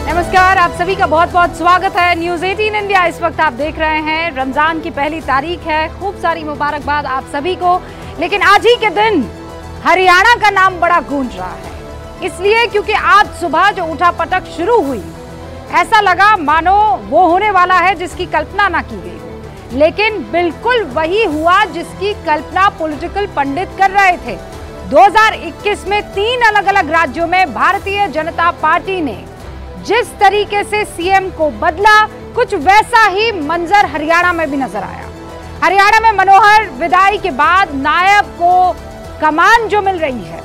नमस्कार, आप सभी का बहुत बहुत स्वागत है न्यूज़ 18 इंडिया। इस वक्त आप देख रहे हैं रमजान की पहली तारीख है। खूब सारी मुबारकबाद आप सभी को। लेकिन आज ही के दिन हरियाणा का नाम बड़ा गूंज रहा है, इसलिए क्योंकि आज सुबह जो उठापटक शुरू हुई, ऐसा लगा मानो वो होने वाला है जिसकी कल्पना ना की गई हो, लेकिन बिल्कुल वही हुआ जिसकी कल्पना पॉलिटिकल पंडित कर रहे थे। 2021 में 3 अलग अलग राज्यों में भारतीय जनता पार्टी ने जिस तरीके से सीएम को बदला, कुछ वैसा ही मंजर हरियाणा में भी नजर आया। हरियाणा में मनोहर विदाई के बाद नायब को कमान जो मिल रही है,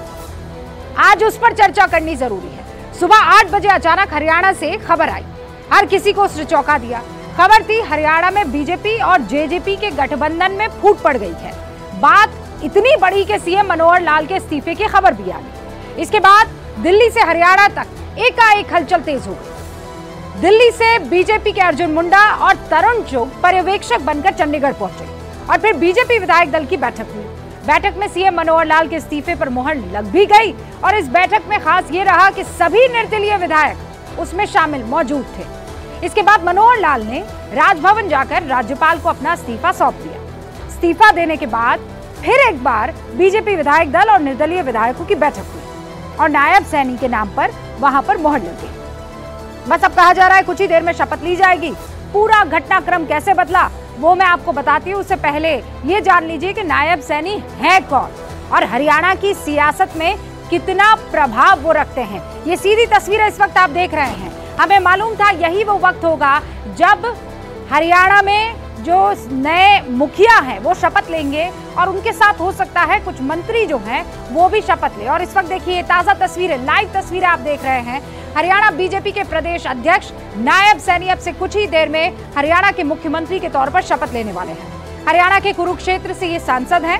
आज उस पर चर्चा करनी जरूरी है। सुबह 8 बजे अचानक हरियाणा से खबर आई, हर किसी को उसने चौंका दिया। खबर थी हरियाणा में बीजेपी और जेजेपी के गठबंधन में फूट पड़ गई है। बात इतनी बड़ी कि सीएम मनोहर लाल के इस्तीफे की खबर भी आ गई। इसके बाद दिल्ली से हरियाणा तक एकाएक हलचल तेज हो गई। दिल्ली से बीजेपी के अर्जुन मुंडा और तरुण चुग पर्यवेक्षक बनकर चंडीगढ़ पहुंचे और फिर बीजेपी विधायक दल की बैठक हुई। बैठक में सीएम मनोहर लाल के इस्तीफे पर मुहर लग भी गई और इस बैठक में खास ये रहा कि सभी निर्दलीय विधायक उसमें शामिल मौजूद थे। इसके बाद मनोहर लाल ने राजभवन जाकर राज्यपाल को अपना इस्तीफा सौंप दिया। इस्तीफा देने के बाद फिर एक बार बीजेपी विधायक दल और निर्दलीय विधायकों की बैठक हुई और नायब सैनी के नाम पर वहां पर मोहर लग गई। बस अब कहा जा रहा है कुछ ही देर में शपथ ली जाएगी। पूरा घटनाक्रम कैसे बदला वो मैं आपको बताती हूँ। उससे पहले ये जान लीजिए कि नायब सैनी है कौन और हरियाणा की सियासत में कितना प्रभाव वो रखते हैं। ये सीधी तस्वीरें इस वक्त आप देख रहे हैं। हमें मालूम था यही वो वक्त होगा जब हरियाणा में जो नए मुखिया हैं वो शपथ लेंगे और उनके साथ हो सकता है कुछ मंत्री जो हैं वो भी शपथ ले। और इस वक्त देखिए ताजा तस्वीरें, लाइव तस्वीरें आप देख रहे हैं। हरियाणा बीजेपी के प्रदेश अध्यक्ष नायब सैनी अब से कुछ ही देर में हरियाणा के मुख्यमंत्री के तौर पर शपथ लेने वाले हैं। हरियाणा के कुरुक्षेत्र से ये सांसद हैं,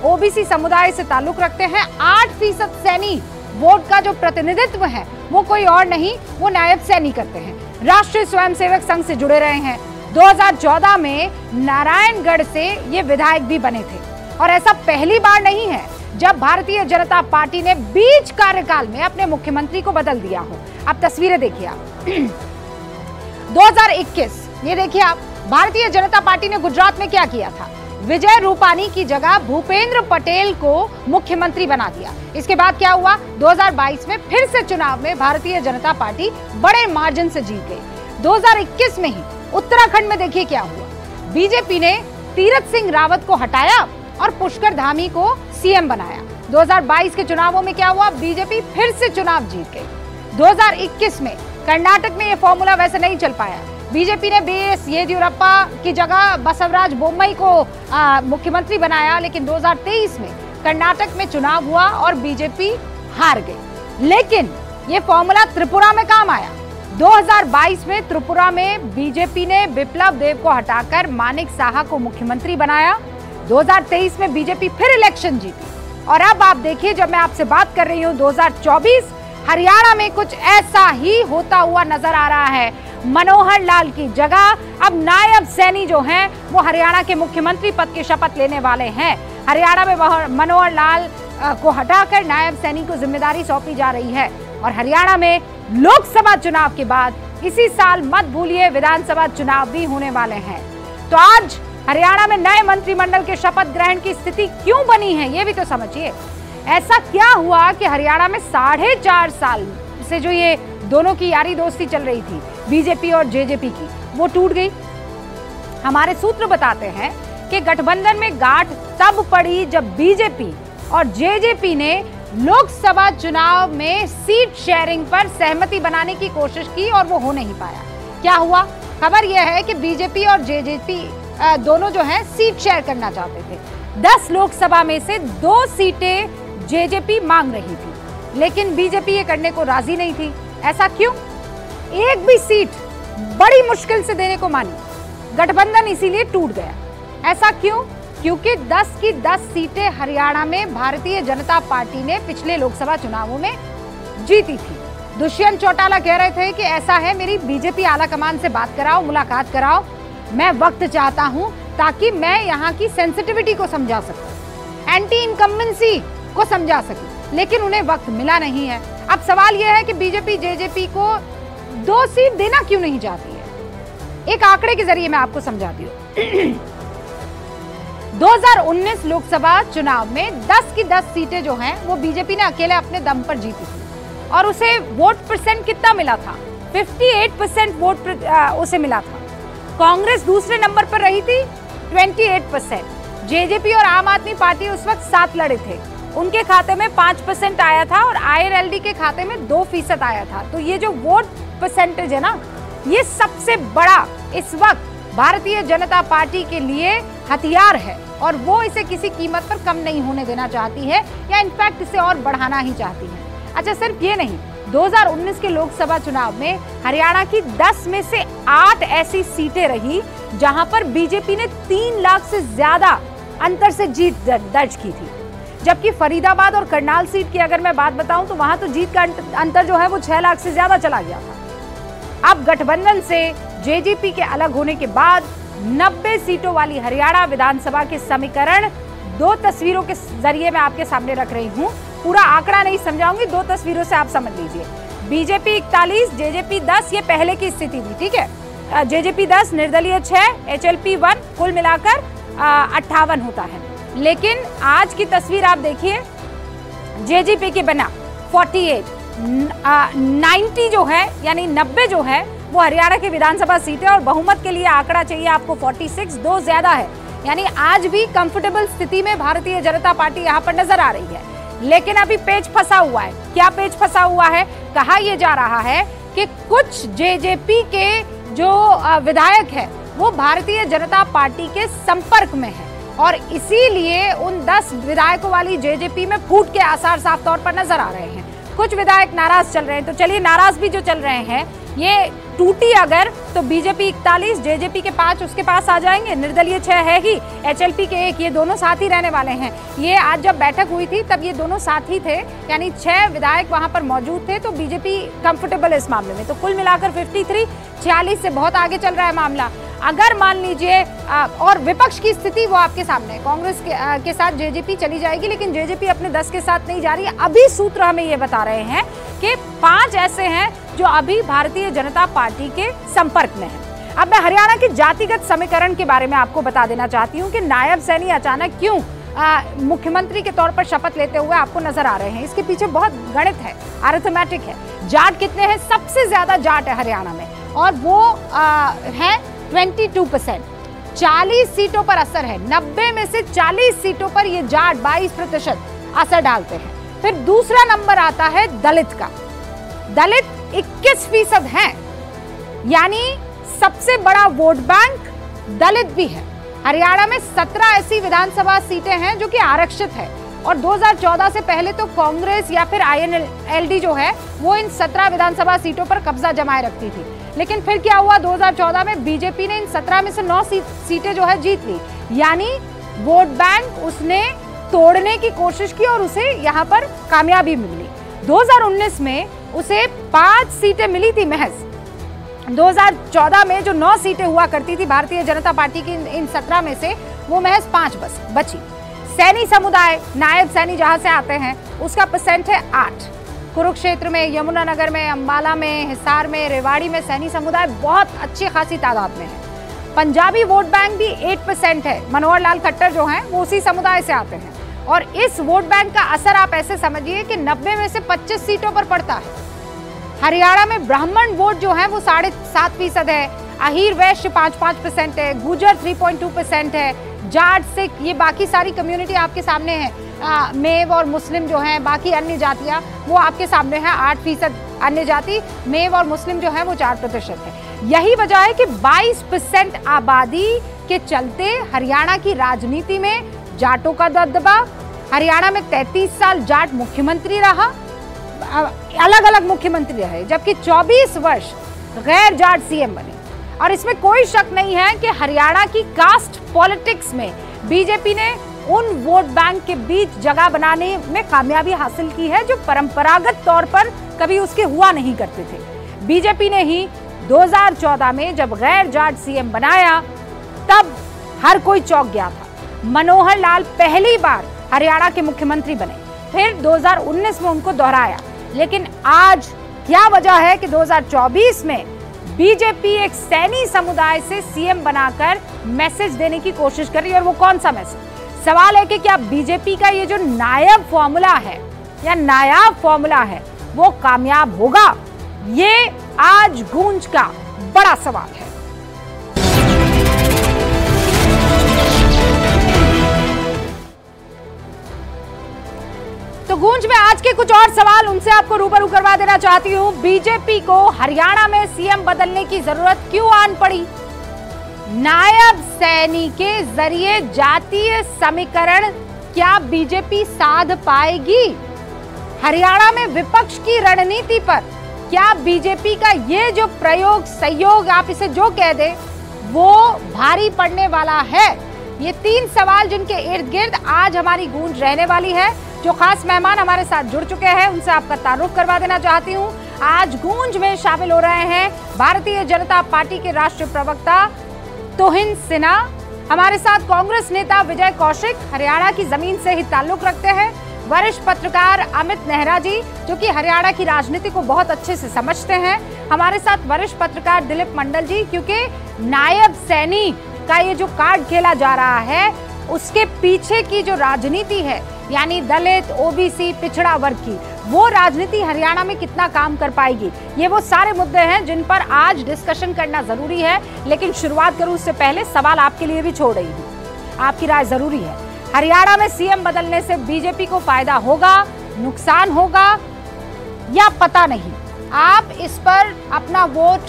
ओबीसी समुदाय से ताल्लुक रखते हैं। 8% सैनी वोट का जो प्रतिनिधित्व है वो कोई और नहीं, वो नायब सैनी करते हैं। राष्ट्रीय स्वयंसेवक संघ से जुड़े रहे हैं। 2014 में नारायणगढ़ से ये विधायक भी बने थे और ऐसा पहली बार नहीं है जब भारतीय जनता पार्टी ने बीच कार्यकाल में अपने मुख्यमंत्री को बदल दिया हो। अब तस्वीरें देखिए आप। 2021 ये देखिए आप, भारतीय जनता पार्टी ने गुजरात में क्या किया था, विजय रूपानी की जगह भूपेंद्र पटेल को मुख्यमंत्री बना दिया। इसके बाद क्या हुआ, 2022 में फिर से चुनाव में भारतीय जनता पार्टी बड़े मार्जिन से जीत गई। 2021 में ही उत्तराखंड में देखिए क्या हुआ, बीजेपी ने तीरथ सिंह रावत को हटाया और पुष्कर धामी को सीएम बनाया। 2022 के चुनावों में क्या हुआ, बीजेपी फिर से चुनाव जीत गई। 2021 में कर्नाटक में ये फॉर्मूला वैसे नहीं चल पाया। बीजेपी ने बीएस येदियुरप्पा की जगह बसवराज बोम्मई को मुख्यमंत्री बनाया, लेकिन 2023 में कर्नाटक में चुनाव हुआ और बीजेपी हार गई। लेकिन ये फॉर्मूला त्रिपुरा में काम आया। 2022 में त्रिपुरा में बीजेपी ने बिप्लब देव को हटाकर मानिक साहा को मुख्यमंत्री बनाया। 2023 में बीजेपी फिर इलेक्शन जीती और अब आप देखिए, जब मैं आपसे बात कर रही हूं 2024, हरियाणा में कुछ ऐसा ही होता हुआ नजर आ रहा है। मनोहर लाल की जगह अब नायब सैनी जो हैं वो हरियाणा के मुख्यमंत्री पद की शपथ लेने वाले हैं। हरियाणा में मनोहर लाल को हटाकर नायब सैनी को जिम्मेदारी सौंपी जा रही है और हरियाणा में लोकसभा चुनाव के बाद इसी साल मत भूलिए विधानसभा चुनाव भी होने वाले हैं। तो आज हरियाणा में नए मंत्रिमंडल के शपथ ग्रहण की स्थिति क्यों बनी है ये भी तो समझिए। ऐसा क्या हुआ कि हरियाणा में 4.5 साल से जो ये दोनों की यारी दोस्ती चल रही थी बीजेपी और जेजेपी की, वो टूट गई। हमारे सूत्र बताते हैं कि गठबंधन में गांठ तब पड़ी जब बीजेपी और जेजेपी ने लोकसभा चुनाव में सीट शेयरिंग पर सहमति बनाने की कोशिश की और वो हो नहीं पाया। क्या हुआ, खबर यह है कि बीजेपी और जेजेपी दोनों जो है सीट शेयर करना चाहते थे। 10 लोकसभा में से 2 सीटें जेजेपी मांग रही थी, लेकिन बीजेपी ये करने को राजी नहीं थी। ऐसा क्यों, एक भी सीट बड़ी मुश्किल से देने को मानी, गठबंधन इसीलिए टूट गया। ऐसा क्यों, क्योंकि 10 की 10 सीटें हरियाणा में भारतीय जनता पार्टी ने पिछले लोकसभा चुनावों में जीती थी। दुष्यंत चौटाला कह रहे थे कि ऐसा है, मेरी बीजेपी आला कमान से बात कराओ, मुलाकात कराओ, मैं वक्त चाहता हूं ताकि मैं यहाँ की सेंसिटिविटी को समझा सकूं, एंटी इनकम्बेंसी को समझा सकूं, लेकिन उन्हें वक्त मिला नहीं है। अब सवाल यह है कि बीजेपी जेजेपी को 2 सीट देना क्यों नहीं चाहती है? एक आंकड़े के जरिए मैं आपको समझाती हूँ। 2019 लोकसभा चुनाव में 10 की 10 सीटें जो हैं वो बीजेपी ने अकेले अपने दम पर जीती थी और उसे वोट परसेंट कितना मिला था? 58% वोट उसे मिला था। कांग्रेस दूसरे नंबर पर रही थी 28%। जेजेपी और आम आदमी पार्टी उस वक्त साथ लड़े थे, उनके खाते में 5% आया था और आईएनएलडी के खाते में 2% आया था। तो ये जो वोट परसेंटेज है ना, ये सबसे बड़ा इस वक्त भारतीय जनता पार्टी के लिए हथियार है और वो इसे किसी कीमत पर कम नहीं होने देना चाहती है या इनफैक्ट इसे और बढ़ाना ही चाहती है। अच्छा, सिर्फ ये नहीं, 2019 के लोकसभा चुनाव में हरियाणा की 10 में से 8 ऐसी सीटें रही जहां पर बीजेपी ने 3 लाख से ज्यादा अंतर से जीत दर्ज की थी। जबकि फरीदाबाद और करनाल सीट की अगर मैं बात बताऊं तो वहां तो जीत का अंतर जो है वो 6 लाख से ज्यादा चला गया था। अब गठबंधन से जेजेपी के अलग होने के बाद 90 सीटों वाली हरियाणा विधानसभा के समीकरण 2 तस्वीरों के जरिए मैं आपके सामने रख रही हूं। पूरा आंकड़ा नहीं समझाऊंगी, 2 तस्वीरों से आप समझ लीजिए। बीजेपी 41, जेजेपी 10, ये पहले की स्थिति थी, ठीक है। जेजेपी 10, निर्दलीय 6, एचएलपी 1, कुल मिलाकर 58 होता है। लेकिन आज की तस्वीर आप देखिए, जेजेपी के बना 48, 90 जो है यानी 90 जो है वो हरियाणा की विधानसभा सीटें और बहुमत के लिए आंकड़ा चाहिए आपको 46, 2 ज्यादा है। यानी आज भी कंफर्टेबल स्थिति में भारतीय जनता पार्टी यहाँ पर नजर आ रही है। लेकिन अभी पेच फंसा हुआ है। क्या पेच फंसा हुआ है? कहा यह जा रहा है कि कुछ जेजेपी के जो विधायक है वो भारतीय जनता पार्टी के संपर्क में है और इसीलिए उन 10 विधायकों वाली जेजेपी में फूट के आसार साफ तौर पर नजर आ रहे हैं। कुछ विधायक नाराज चल रहे हैं, तो चलिए नाराज भी जो चल रहे हैं ये टूटी अगर तो बीजेपी 41, जेजेपी के 5 उसके पास आ जाएंगे, निर्दलीय 6 है ही, एचएलपी के 1, ये दोनों साथ ही रहने वाले हैं। ये आज जब बैठक हुई थी तब ये दोनों साथ ही थे, यानी 6 विधायक वहां पर मौजूद थे, तो बीजेपी कंफर्टेबल है इस मामले में। तो कुल मिलाकर 53, 46 से बहुत आगे चल रहा है मामला। अगर मान लीजिए और विपक्ष की स्थिति वो आपके सामने है, कांग्रेस के साथ जेजेपी चली जाएगी, लेकिन जेजेपी अपने 10 के साथ नहीं जा रही है। अभी सूत्र हमें ये बता रहे हैं कि 5 ऐसे हैं जो अभी भारतीय जनता पार्टी के संपर्क में हैं। अब मैं हरियाणा के जातिगत समीकरण के बारे में आपको बता देना चाहती हूँ कि नायब सैनी अचानक क्यों मुख्यमंत्री के तौर पर शपथ लेते हुए आपको नजर आ रहे हैं। इसके पीछे बहुत गणित है, अरिथमेटिक है। जाट कितने हैं? सबसे ज्यादा जाट है हरियाणा में और वो है 22%। 40 सीटों पर असर है, 90 में से 40 सीटों पर ये जाट 22% असर डालते हैं। फिर दूसरा नंबर आता है दलित का। दलित 21% है, यानी सबसे बड़ा वोट बैंक दलित भी है। हरियाणा में 17 ऐसी विधानसभा सीटें हैं जो कि आरक्षित है और 2014 से पहले तो कांग्रेस या फिर आईएनएलडी जो है वो इन 17 विधानसभा सीटों पर कब्जा जमाए रखती थी। लेकिन फिर क्या हुआ, 2014 में बीजेपी ने इन 17 में से 9 सीटें जो है जीत ली, यानी वोट बैंक उसने तोड़ने की कोशिश की और उसे यहाँ पर कामयाबी मिली। 2019 में उसे 5 सीटें मिली थी महज। 2014 में जो 9 सीटें हुआ करती थी भारतीय जनता पार्टी की, इन 17 में से वो महज 5 बस बची। सैनी समुदाय, नायब सैनी जहां से आते हैं, उसका परसेंट है 8। कुरुक्षेत्र में, यमुनानगर में, अंबाला में, हिसार में, रेवाड़ी में सैनी समुदाय बहुत अच्छी खासी तादाद में है। पंजाबी वोट बैंक भी 8% है। मनोहर लाल खट्टर जो हैं वो उसी समुदाय से आते हैं और इस वोट बैंक का असर आप ऐसे समझिए कि 90 में से 25 सीटों पर पड़ता है। हरियाणा में ब्राह्मण वोट जो है वो 7.5% है, अहीर वैश्य 5% है, गुजर 3.2% है, जाट सिख, ये बाकी सारी कम्युनिटी आपके सामने है। मेव और मुस्लिम जो हैं, बाकी अन्य जातियां वो आपके सामने है। 8% अन्य जाति, मेव और मुस्लिम जो है वो 4% है। यही वजह है कि 22% आबादी के चलते हरियाणा की राजनीति में जाटों का दबदबा। हरियाणा में 33 साल जाट मुख्यमंत्री रहा, अलग अलग मुख्यमंत्री रहे, जबकि 24 वर्ष गैर जाट सीएम बने। और इसमें कोई शक नहीं है कि हरियाणा की कास्ट पॉलिटिक्स में बीजेपी ने उन वोट बैंक के बीच जगह बनाने में कामयाबी हासिल की है जो परंपरागत तौर पर कभी उसके हुआ नहीं करते थे। बीजेपी ने ही 2014 में जब गैर जाट सीएम बनाया तब हर कोई चौंक गया था। मनोहर लाल पहली बार हरियाणा के मुख्यमंत्री बने, फिर 2019 में उनको दोहराया, लेकिन आज क्या वजह है कि 2024 में बीजेपी एक सैनी समुदाय से सीएम बनाकर मैसेज देने की कोशिश कर रही है, और वो कौन सा मैसेज? सवाल है कि क्या बीजेपी का ये जो नायाब फॉर्मूला है या नायाब फॉर्मूला है वो कामयाब होगा? ये आज गूंज का बड़ा सवाल है। तो गूंज में आज के कुछ और सवाल उनसे आपको रूबरू करवा देना चाहती हूं। बीजेपी को हरियाणा में सीएम बदलने की जरूरत क्यों आन पड़ी? नायब सैनी के जरिए जातीय समीकरण क्या बीजेपी साध पाएगी? हरियाणा में विपक्ष की रणनीति पर क्या बीजेपी का ये जो प्रयोग सहयोग आप इसे जो कह दे वो भारी पड़ने वाला है? ये 3 सवाल जिनके इर्द गिर्द आज हमारी गूंज रहने वाली है। जो खास मेहमान हमारे साथ जुड़ चुके हैं उनसे आपका तारुफ करवा देना चाहती हूं। आज गूंज में शामिल हो रहे हैं भारतीय जनता पार्टी के राष्ट्रीय प्रवक्ता तोहिन सिन्हा, हमारे साथ कांग्रेस नेता विजय कौशिक, हरियाणा की जमीन से ही ताल्लुक रखते हैं, वरिष्ठ पत्रकार अमित नेहरा जी जो कि हरियाणा की राजनीति को बहुत अच्छे से समझते हैं, हमारे साथ वरिष्ठ पत्रकार दिलीप मंडल जी, क्योंकि नायब सैनी का ये जो कार्ड खेला जा रहा है उसके पीछे की जो राजनीति है यानी दलित, ओबीसी, पिछड़ा वर्ग की, वो राजनीति हरियाणा में कितना काम कर पाएगी, ये वो सारे मुद्दे हैं जिन पर आज डिस्कशन करना जरूरी है। लेकिन शुरुआत करूं उससे पहले सवाल आपके लिए भी छोड़ रही हूं, आपकी राय जरूरी है। हरियाणा में सीएम बदलने से बीजेपी को फायदा होगा, नुकसान होगा या पता नहीं? आप इस पर अपना वोट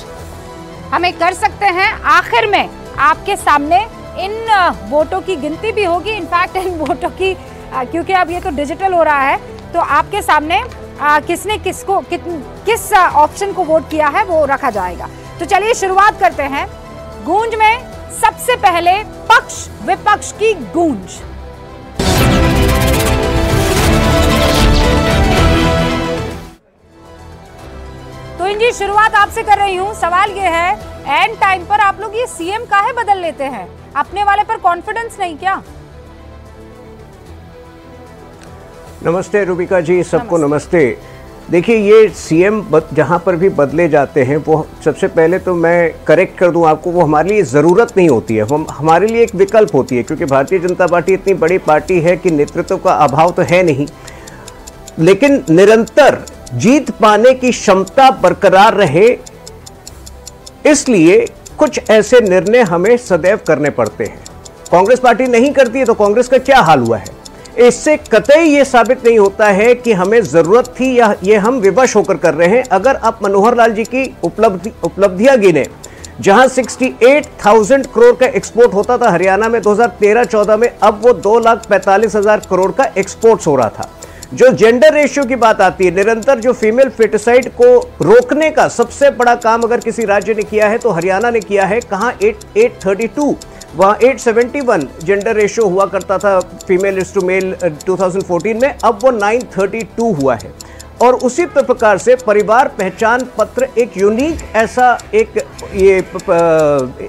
हमें कर सकते हैं। आखिर में आपके सामने इन वोटों की गिनती भी होगी, इनफैक्ट इन वोटों की, क्योंकि अब ये तो डिजिटल हो रहा है, तो आपके सामने किसने किसको किस ऑप्शन को वोट किया है वो रखा जाएगा। तो चलिए शुरुआत करते हैं। गूंज में सबसे पहले पक्ष विपक्ष की गूंज। तो इनकी शुरुआत आपसे कर रही हूं। सवाल ये है, एंड टाइम पर आप लोग ये सीएम काहे बदल लेते हैं? अपने वाले पर कॉन्फिडेंस नहीं क्या? नमस्ते रूबिका जी, सबको नमस्ते। देखिए, ये सीएम जहां पर भी बदले जाते हैं वो सबसे पहले तो मैं करेक्ट कर दूं आपको, वो हमारे लिए ज़रूरत नहीं होती है, वो हमारे लिए एक विकल्प होती है, क्योंकि भारतीय जनता पार्टी इतनी बड़ी पार्टी है कि नेतृत्व का अभाव तो है नहीं, लेकिन निरंतर जीत पाने की क्षमता बरकरार रहे इसलिए कुछ ऐसे निर्णय हमें सदैव करने पड़ते हैं। कांग्रेस पार्टी नहीं करती है तो कांग्रेस का क्या हाल हुआ है? इससे कतई ये साबित नहीं होता है कि हमें जरूरत थी या ये हम विवश होकर कर रहे हैं। अगर आप मनोहर लाल जी की उपलब्धियां गिने, जहां 68,000 करोड़ का एक्सपोर्ट होता था हरियाणा में 2013-14 में, अब वो 2,45,000 करोड़ का एक्सपोर्ट हो रहा था। जो जेंडर रेशियो की बात आती है, निरंतर जो फीमेल फेटिसाइड को रोकने का सबसे बड़ा काम अगर किसी राज्य ने किया है तो हरियाणा ने किया है। कहां 832, वहां 871 जेंडर रेशियो हुआ करता था फीमेल इज टू मेल 2014 में, अब वो 932 हुआ है। और उसी प्रकार से परिवार पहचान पत्र एक यूनिक ऐसा एक ये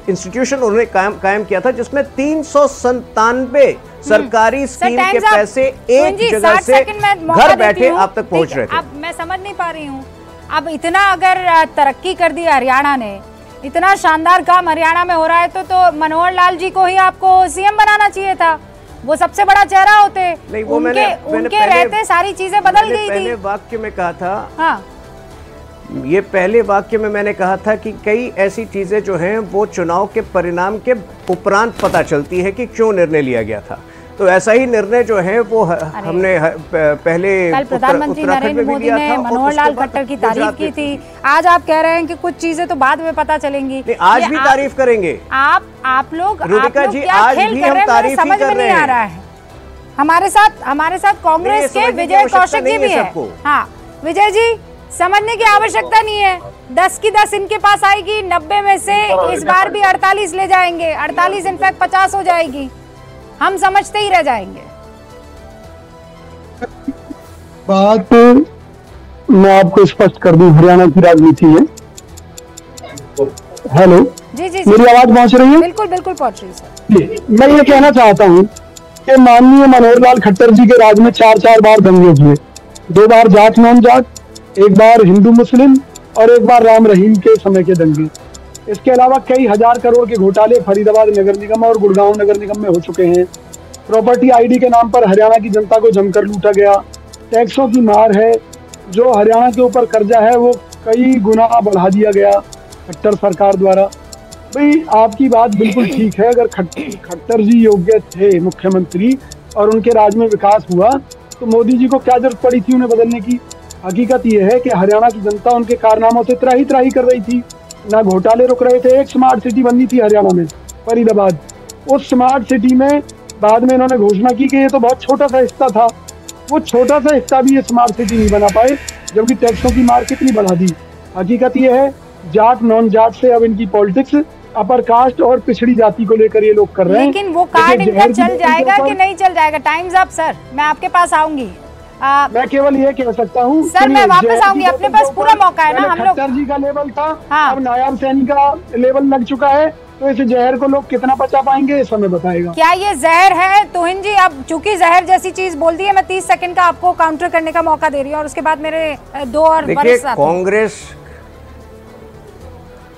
इंस्टीट्यूशन उन्होंने कायम किया था, जिसमें 397 सरकारी स्कीम के पैसे एक जगह से घर बैठे आप तक पहुंच रहे थे। अब मैं समझ नहीं पा रही हूँ, अब इतना अगर तरक्की कर दी हरियाणा ने, इतना शानदार काम हरियाणा में हो रहा है तो मनोहर लाल जी को ही आपको सीएम बनाना चाहिए था। वो सबसे बड़ा चेहरा होते। नहीं, वो उनके रहते सारी चीजें बदल गई थी। पहले वाक्य में कहा था, हाँ, ये पहले वाक्य में मैंने कहा था कि कई ऐसी चीजें जो हैं वो चुनाव के परिणाम के उपरांत पता चलती है कि क्यों निर्णय लिया गया था। तो ऐसा ही निर्णय जो है वो हमने पहले कल प्रधानमंत्री नरेंद्र मोदी ने मनोहर लाल खट्टर की तारीफ की थी। आज आप कह रहे हैं कि कुछ चीजें तो बाद में पता चलेंगी। आज भी तारीफ करेंगे आप लोग रूबिका जी, आज भी हम तारीफ ही कर रहे हैं। हमारे साथ कांग्रेस के विजय कौशिक जी भी है। हाँ विजय जी, समझने की आवश्यकता नहीं है। 10 की 10 इनके पास आएगी, 90 में से इस बार भी 48 ले जाएंगे, 48 इनफैक्ट 50 हो जाएगी, हम समझते ही रह जाएंगे। बात मैं आपको स्पष्ट कर दूं, हरियाणा की राजनीति है। हेलो जी, मेरी आवाज पहुंच रही है? बिल्कुल पहुंच रही है सर। मैं ये कहना चाहता हूं कि माननीय मनोहर लाल खट्टर जी के राज में 4 बार दंगे हुए, 2 बार जाट नॉन जाट, एक बार हिंदू मुस्लिम और एक बार राम रहीम के समय के दंगे। इसके अलावा कई हजार करोड़ के घोटाले फरीदाबाद नगर निगम और गुड़गांव नगर निगम में हो चुके हैं। प्रॉपर्टी आईडी के नाम पर हरियाणा की जनता को जमकर लूटा गया। टैक्सों की मार है, जो हरियाणा के ऊपर कर्जा है वो कई गुना बढ़ा दिया गया खट्टर सरकार द्वारा। भाई आपकी बात बिल्कुल ठीक है, अगर खट्टर जी योग्य थे मुख्यमंत्री और उनके राज में विकास हुआ तो मोदी जी को क्या जरूरत पड़ी थी उन्हें बदलने की। हकीकत यह है कि हरियाणा की जनता उनके कारनामों से त्राही त्राही कर रही थी, ना घोटाले रुक रहे थे। एक स्मार्ट सिटी बननी थी हरियाणा में, फरीदाबाद। उस स्मार्ट सिटी में बाद में इन्होंने घोषणा की कि ये तो बहुत छोटा सा हिस्सा था, वो छोटा सा हिस्सा भी ये स्मार्ट सिटी नहीं बना पाए, जबकि टैक्सों की मार कितनी बढ़ा दी। हकीकत ये है, जाट नॉन जाट से अब इनकी पॉलिटिक्स अपर कास्ट और पिछड़ी जाति को लेकर ये लोग कर रहे हैं। लेकिन वो कार्ड इनका चल जाएगा कि नहीं चल जाएगा? टाइम्स अप सर, मैं आपके पास आऊंगी। मैं केवल ये कह सकता हूँ सर, मैं वापस आऊंगी, अपने पास पूरा मौका है ना। हम लोग खट्टर जी का लेवल था, हाँ। अब नायाब सैनी का लेवल लग चुका है, तो इस जहर को लोग कितना बचा पाएंगे इस समय बताएगा। क्या ये जहर है? तुहिन जी, अब चूंकि जहर जैसी चीज बोल दी है, मैं 30 सेकंड का आपको काउंटर करने का मौका दे रही हूँ और उसके बाद मेरे 2 और देखिए,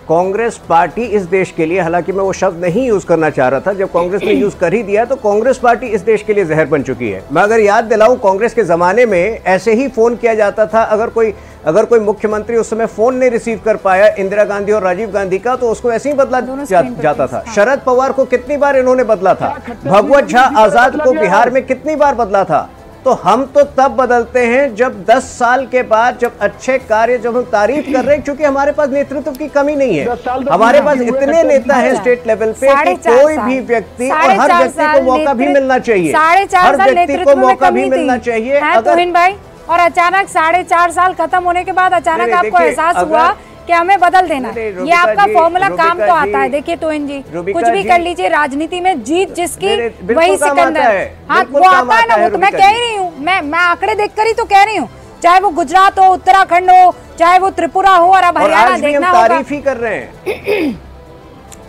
कांग्रेस पार्टी इस देश के लिए, हालांकि मैं वो शब्द नहीं यूज करना चाह रहा था, जब कांग्रेस ने यूज कर ही दिया तो कांग्रेस पार्टी इस देश के लिए जहर बन चुकी है। मैं अगर याद दिलाऊं, कांग्रेस के जमाने में ऐसे ही फोन किया जाता था। अगर कोई मुख्यमंत्री उस समय फोन नहीं रिसीव कर पाया इंदिरा गांधी और राजीव गांधी का, तो उसको ऐसे ही बदला जाता था। शरद पवार को कितनी बार इन्होंने बदला था, भगवत झा आजाद को बिहार में कितनी बार बदला था। तो हम तो तब बदलते हैं जब 10 साल के बाद, जब अच्छे कार्य, जब हम तारीफ कर रहे हैं, क्योंकि हमारे पास नेतृत्व की कमी नहीं है। हमारे पास इतने नेता हैं स्टेट लेवल पे कि कोई भी व्यक्ति, और हर व्यक्ति को मौका भी मिलना चाहिए, हर व्यक्ति को मौका भी मिलना चाहिए। तुहिन भाई, और अचानक 4.5 साल खत्म होने के बाद अचानक आपको एहसास हुआ कि हमें बदल देना है। ये आपका फॉर्मूला काम तो आता है। देखिए तुहिन जी, कुछ भी कर लीजिए, राजनीति में जीत जिसकी वही सिकंदर। हाँ, वो आता है ना, वो तो मैं कह ही रही हूँ, मैं आंकड़े देखकर ही तो कह रही हूँ। चाहे वो गुजरात हो, उत्तराखंड हो, चाहे वो त्रिपुरा हो, और अब हरियाणा देखना होगा। तारीफ ही कर रहे हैं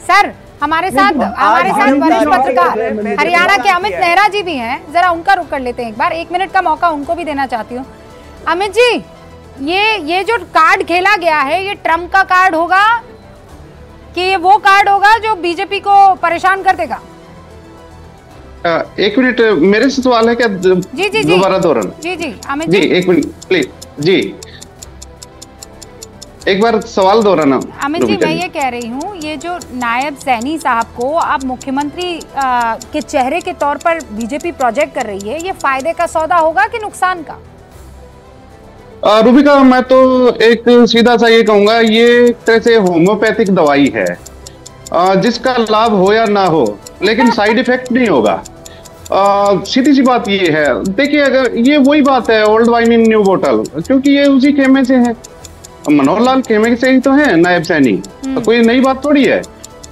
सर। हमारे साथ वरिष्ठ पत्रकार हरियाणा के अमित नेहरा जी भी हैं, जरा उनका रुख कर लेते हैं एक बार। 1 मिनट का मौका उनको भी देना चाहती हूँ। अमित जी, ये जो कार्ड खेला गया है, ये ट्रम्प का कार्ड होगा कि ये वो कार्ड होगा जो बीजेपी को परेशान कर देगा? 1 मिनट, मेरे से सवाल है क्या? जी जी दोबारा दोहराना। जी अमित जी 1 मिनट प्लीज। जी एक बार सवाल दोहराना। अमित जी, मैं ये कह रही हूँ, ये जो नायब सैनी साहब को अब मुख्यमंत्री के चेहरे के तौर पर बीजेपी प्रोजेक्ट कर रही है, ये फायदे का सौदा होगा कि नुकसान का? रूबिका, मैं तो एक सीधा सा ये कहूंगा, ये एक तरह से होम्योपैथिक दवाई है, जिसका लाभ हो या ना हो, लेकिन साइड इफेक्ट नहीं होगा। सीधी सी बात ये है। देखिए, अगर ये वही बात है, ओल्ड वाइन इन न्यू बोतल, क्योंकि ये उसी खेमे से है, मनोहर लाल खेमे से ही तो है नायब सैनी, तो कोई नई बात थोड़ी है।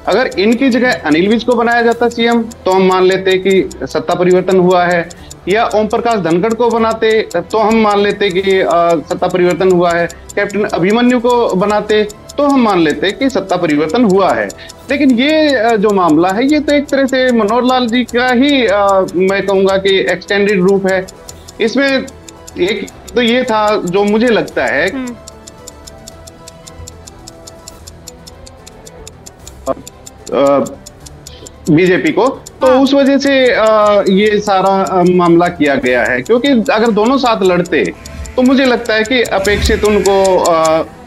अगर इनकी जगह अनिल विज को बनाया जाता सीएम तो हम मान लेते कि सत्ता परिवर्तन हुआ है, या ओम प्रकाश धनखड़ को बनाते तो हम मान लेते कि सत्ता परिवर्तन हुआ है, कैप्टन अभिमन्यु को बनाते तो हम मान लेते कि सत्ता परिवर्तन हुआ है। लेकिन ये जो मामला है, ये तो एक तरह से मनोहर लाल जी का ही मैं कहूंगा कि एक्सटेंडेड रूप है। इसमें एक तो ये था जो मुझे लगता है बीजेपी को, तो उस वजह से ये सारा मामला किया गया है। क्योंकि अगर दोनों साथ लड़ते तो मुझे लगता है कि अपेक्षित उनको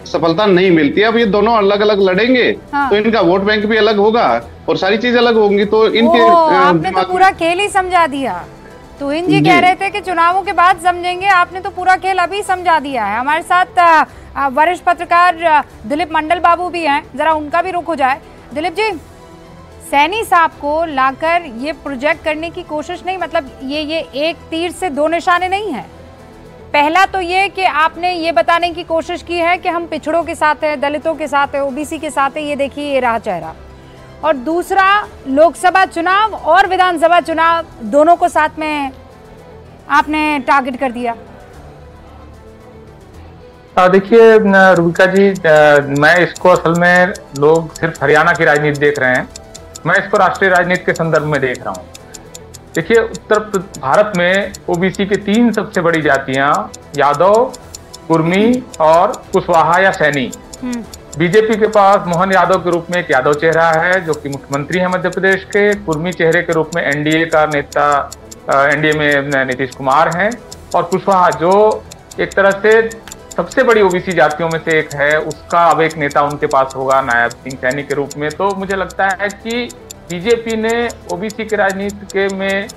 सफलता नहीं मिलती। अब ये दोनों अलग अलग लड़ेंगे तो इनका वोट बैंक भी अलग होगा और सारी चीज अलग होंगी, तो इनके आपने तो पूरा खेल ही समझा दिया। तुहिन जी कह रहे थे कि चुनावों के बाद समझेंगे, आपने तो पूरा खेल अभी समझा दिया है। हमारे साथ वरिष्ठ पत्रकार दिलीप मंडल बाबू भी हैं, जरा उनका भी रुख हो जाए। दिलीप जी, सैनी साहब को लाकर ये प्रोजेक्ट करने की कोशिश नहीं, मतलब ये एक तीर से 2 निशाने नहीं है। पहला तो ये कि आपने ये बताने की कोशिश की है कि हम पिछड़ों के साथ हैं, दलितों के साथ है, ओबीसी के साथ है, ये देखिए ये रहा चेहरा। और दूसरा, लोकसभा चुनाव और विधानसभा चुनाव दोनों को साथ में आपने टारगेट कर दिया। देखिए रूबिका जी, मैं इसको असल में लोग सिर्फ हरियाणा की राजनीति देख रहे हैं, मैं इसको राष्ट्रीय राजनीति के संदर्भ में देख रहा हूँ। देखिए, उत्तर भारत में ओबीसी की 3 सबसे बड़ी जातियां यादव, कुर्मी और कुशवाहा या सैनी। बीजेपी के पास मोहन यादव के रूप में एक यादव चेहरा है जो कि मुख्यमंत्री है मध्य प्रदेश के। कुर्मी चेहरे के रूप में एनडीए का नेता, एनडीए में नीतीश कुमार हैं, और कुशवाहा जो एक तरह से सबसे बड़ी ओबीसी जातियों में से एक है, उसका अब एक नेता उनके पास होगा नायब सिंह सैनी के रूप में। तो मुझे लगता है कि बीजेपी ने ओबीसी के राजनीति के में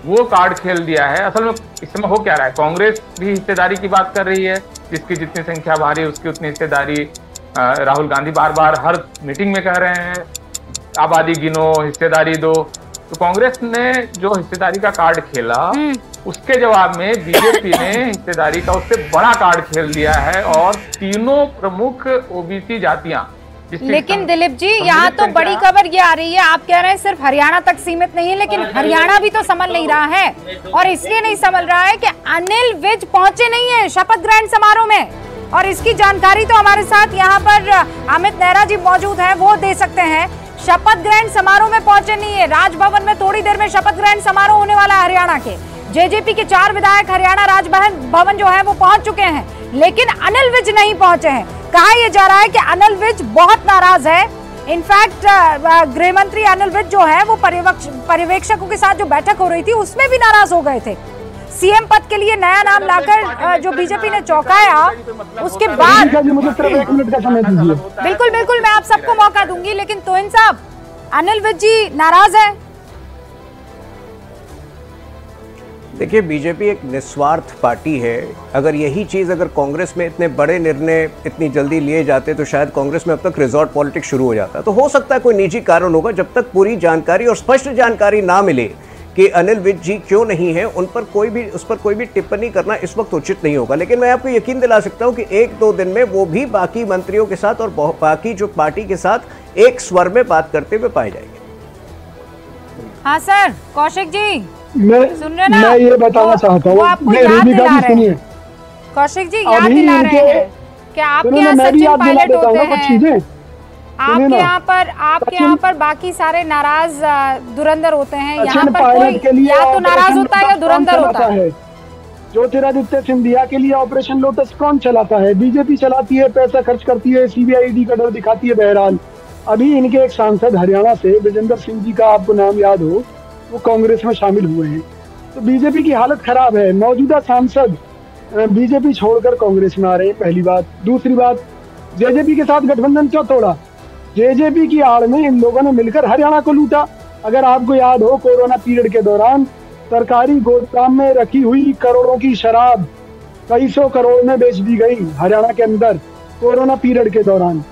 वो कार्ड खेल दिया है। असल में इस समय हो क्या रहा है, कांग्रेस भी हिस्सेदारी की बात कर रही है, जिसकी जितनी संख्या भारी उसकी उतनी हिस्सेदारी। राहुल गांधी बार बार हर मीटिंग में कह रहे हैं आबादी गिनो, हिस्सेदारी दो। तो कांग्रेस ने जो हिस्सेदारी का कार्ड खेला, उसके जवाब में बीजेपी ने हिस्सेदारी का उससे बड़ा कार्ड खेल दिया है, और तीनों प्रमुख ओबीसी जातियां। लेकिन दिलीप जी, यहाँ तो बड़ी खबर ये आ रही है, आप कह रहे हैं सिर्फ हरियाणा तक सीमित नहीं है, लेकिन हरियाणा भी तो संभल नहीं रहा है, और इसलिए नहीं संभल रहा है कि अनिल विज पहुंचे नहीं है शपथ ग्रहण समारोह में। और इसकी जानकारी तो हमारे साथ यहाँ पर अमित नेहरा जी मौजूद हैं, वो दे सकते हैं। शपथ ग्रहण समारोह में पहुंचे नहीं है। राजभवन में थोड़ी देर में शपथ ग्रहण समारोह होने वाला है हरियाणा के। जेजेपी के 4 विधायक हरियाणा राजभवन जो है वो पहुंच चुके हैं, लेकिन अनिल विज नहीं पहुंचे हैं। कहा यह जा रहा है कि अनिल विज बहुत नाराज है। इनफैक्ट गृह मंत्री अनिल विज जो है वो पर्यवेक्षकों के साथ जो बैठक हो रही थी उसमें भी नाराज हो गए थे। सीएम पद के लिए नया नाम लाकर जो बीजेपी ने चौंकाया, उसके बाद मुझे सिर्फ 1 मिनट का समय दीजिए। बिल्कुल बिल्कुल, मैं आप सबको मौका दूंगी, लेकिन तोइन साहब, अनिल विज जी नाराज है। देखिए, बीजेपी एक निस्वार्थ पार्टी है। अगर यही चीज़ अगर कांग्रेस में इतने बड़े निर्णय इतनी जल्दी लिए जाते तो शायद कांग्रेस में अब तक रिजॉर्ट पॉलिटिक्स शुरू हो जाता। तो हो सकता है कोई निजी कारण होगा। जब तक पूरी जानकारी और स्पष्ट जानकारी ना मिले कि अनिल विज जी क्यों नहीं है, उस पर कोई भी टिप्पणी करना इस वक्त उचित नहीं होगा। लेकिन मैं आपको यकीन दिला सकता हूं कि 1-2 दिन में वो भी बाकी मंत्रियों के साथ और बाकी जो पार्टी के साथ एक स्वर में बात करते हुए पाए जाएंगे। हाँ सर, कौशिक जी सुन रहे ना? मैं ये बताना चाहता हूँ, कौशिक जी याद दिला रहे हैं कि आपके यहाँ सचिन पायलट होते हैं, आपके यहाँ पर बाकी सारे नाराज धुरंधर होते हैं। यहाँ पर कोई या तो नाराज होता है या धुरंधर होता है। ज्योतिरादित्य सिंधिया के लिए ऑपरेशन लोटस कौन चलाता है? बीजेपी चलाती है, पैसा खर्च करती है, सीबीआई ईडी का डर दिखाती है। बहरहाल अभी इनके एक सांसद हरियाणा से विजेंद्र सिंह जी का आपको नाम याद हो, वो कांग्रेस में शामिल हुए हैं। तो बीजेपी की हालत खराब है। मौजूदा सांसद बीजेपी छोड़कर कांग्रेस में आ रहे हैं, पहली बात। दूसरी बात, जेजेपी के साथ गठबंधन क्यों तोड़ा? जेजेपी की आड़ में इन लोगों ने मिलकर हरियाणा को लूटा। अगर आपको याद हो, कोरोना पीरियड के दौरान सरकारी गोदाम में रखी हुई करोड़ों की शराब कई सौ करोड़ में बेच दी गई हरियाणा के अंदर कोरोना पीरियड के दौरान।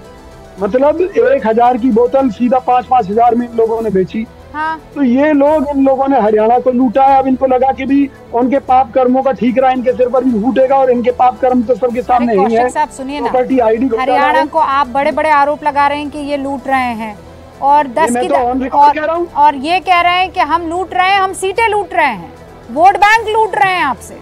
मतलब 1000 की बोतल सीधा 5-5 हजार में इन लोगों ने बेची। हाँ। तो ये लोग, इन लोगों ने हरियाणा को लूटा है। अब इनको लगा कि भी उनके पाप कर्मों का ठीकरा इनके सिर पर भी फूटेगा, और इनके पाप कर्म तो सबके सामने ही है। सुनिए ना, हरियाणा को आप बड़े बड़े आरोप लगा रहे हैं कि ये लूट रहे हैं, और 10 की और ये कह रहे हैं कि हम लूट रहे हैं, हम सीटें लूट रहे हैं, वोट बैंक लूट रहे हैं आपसे।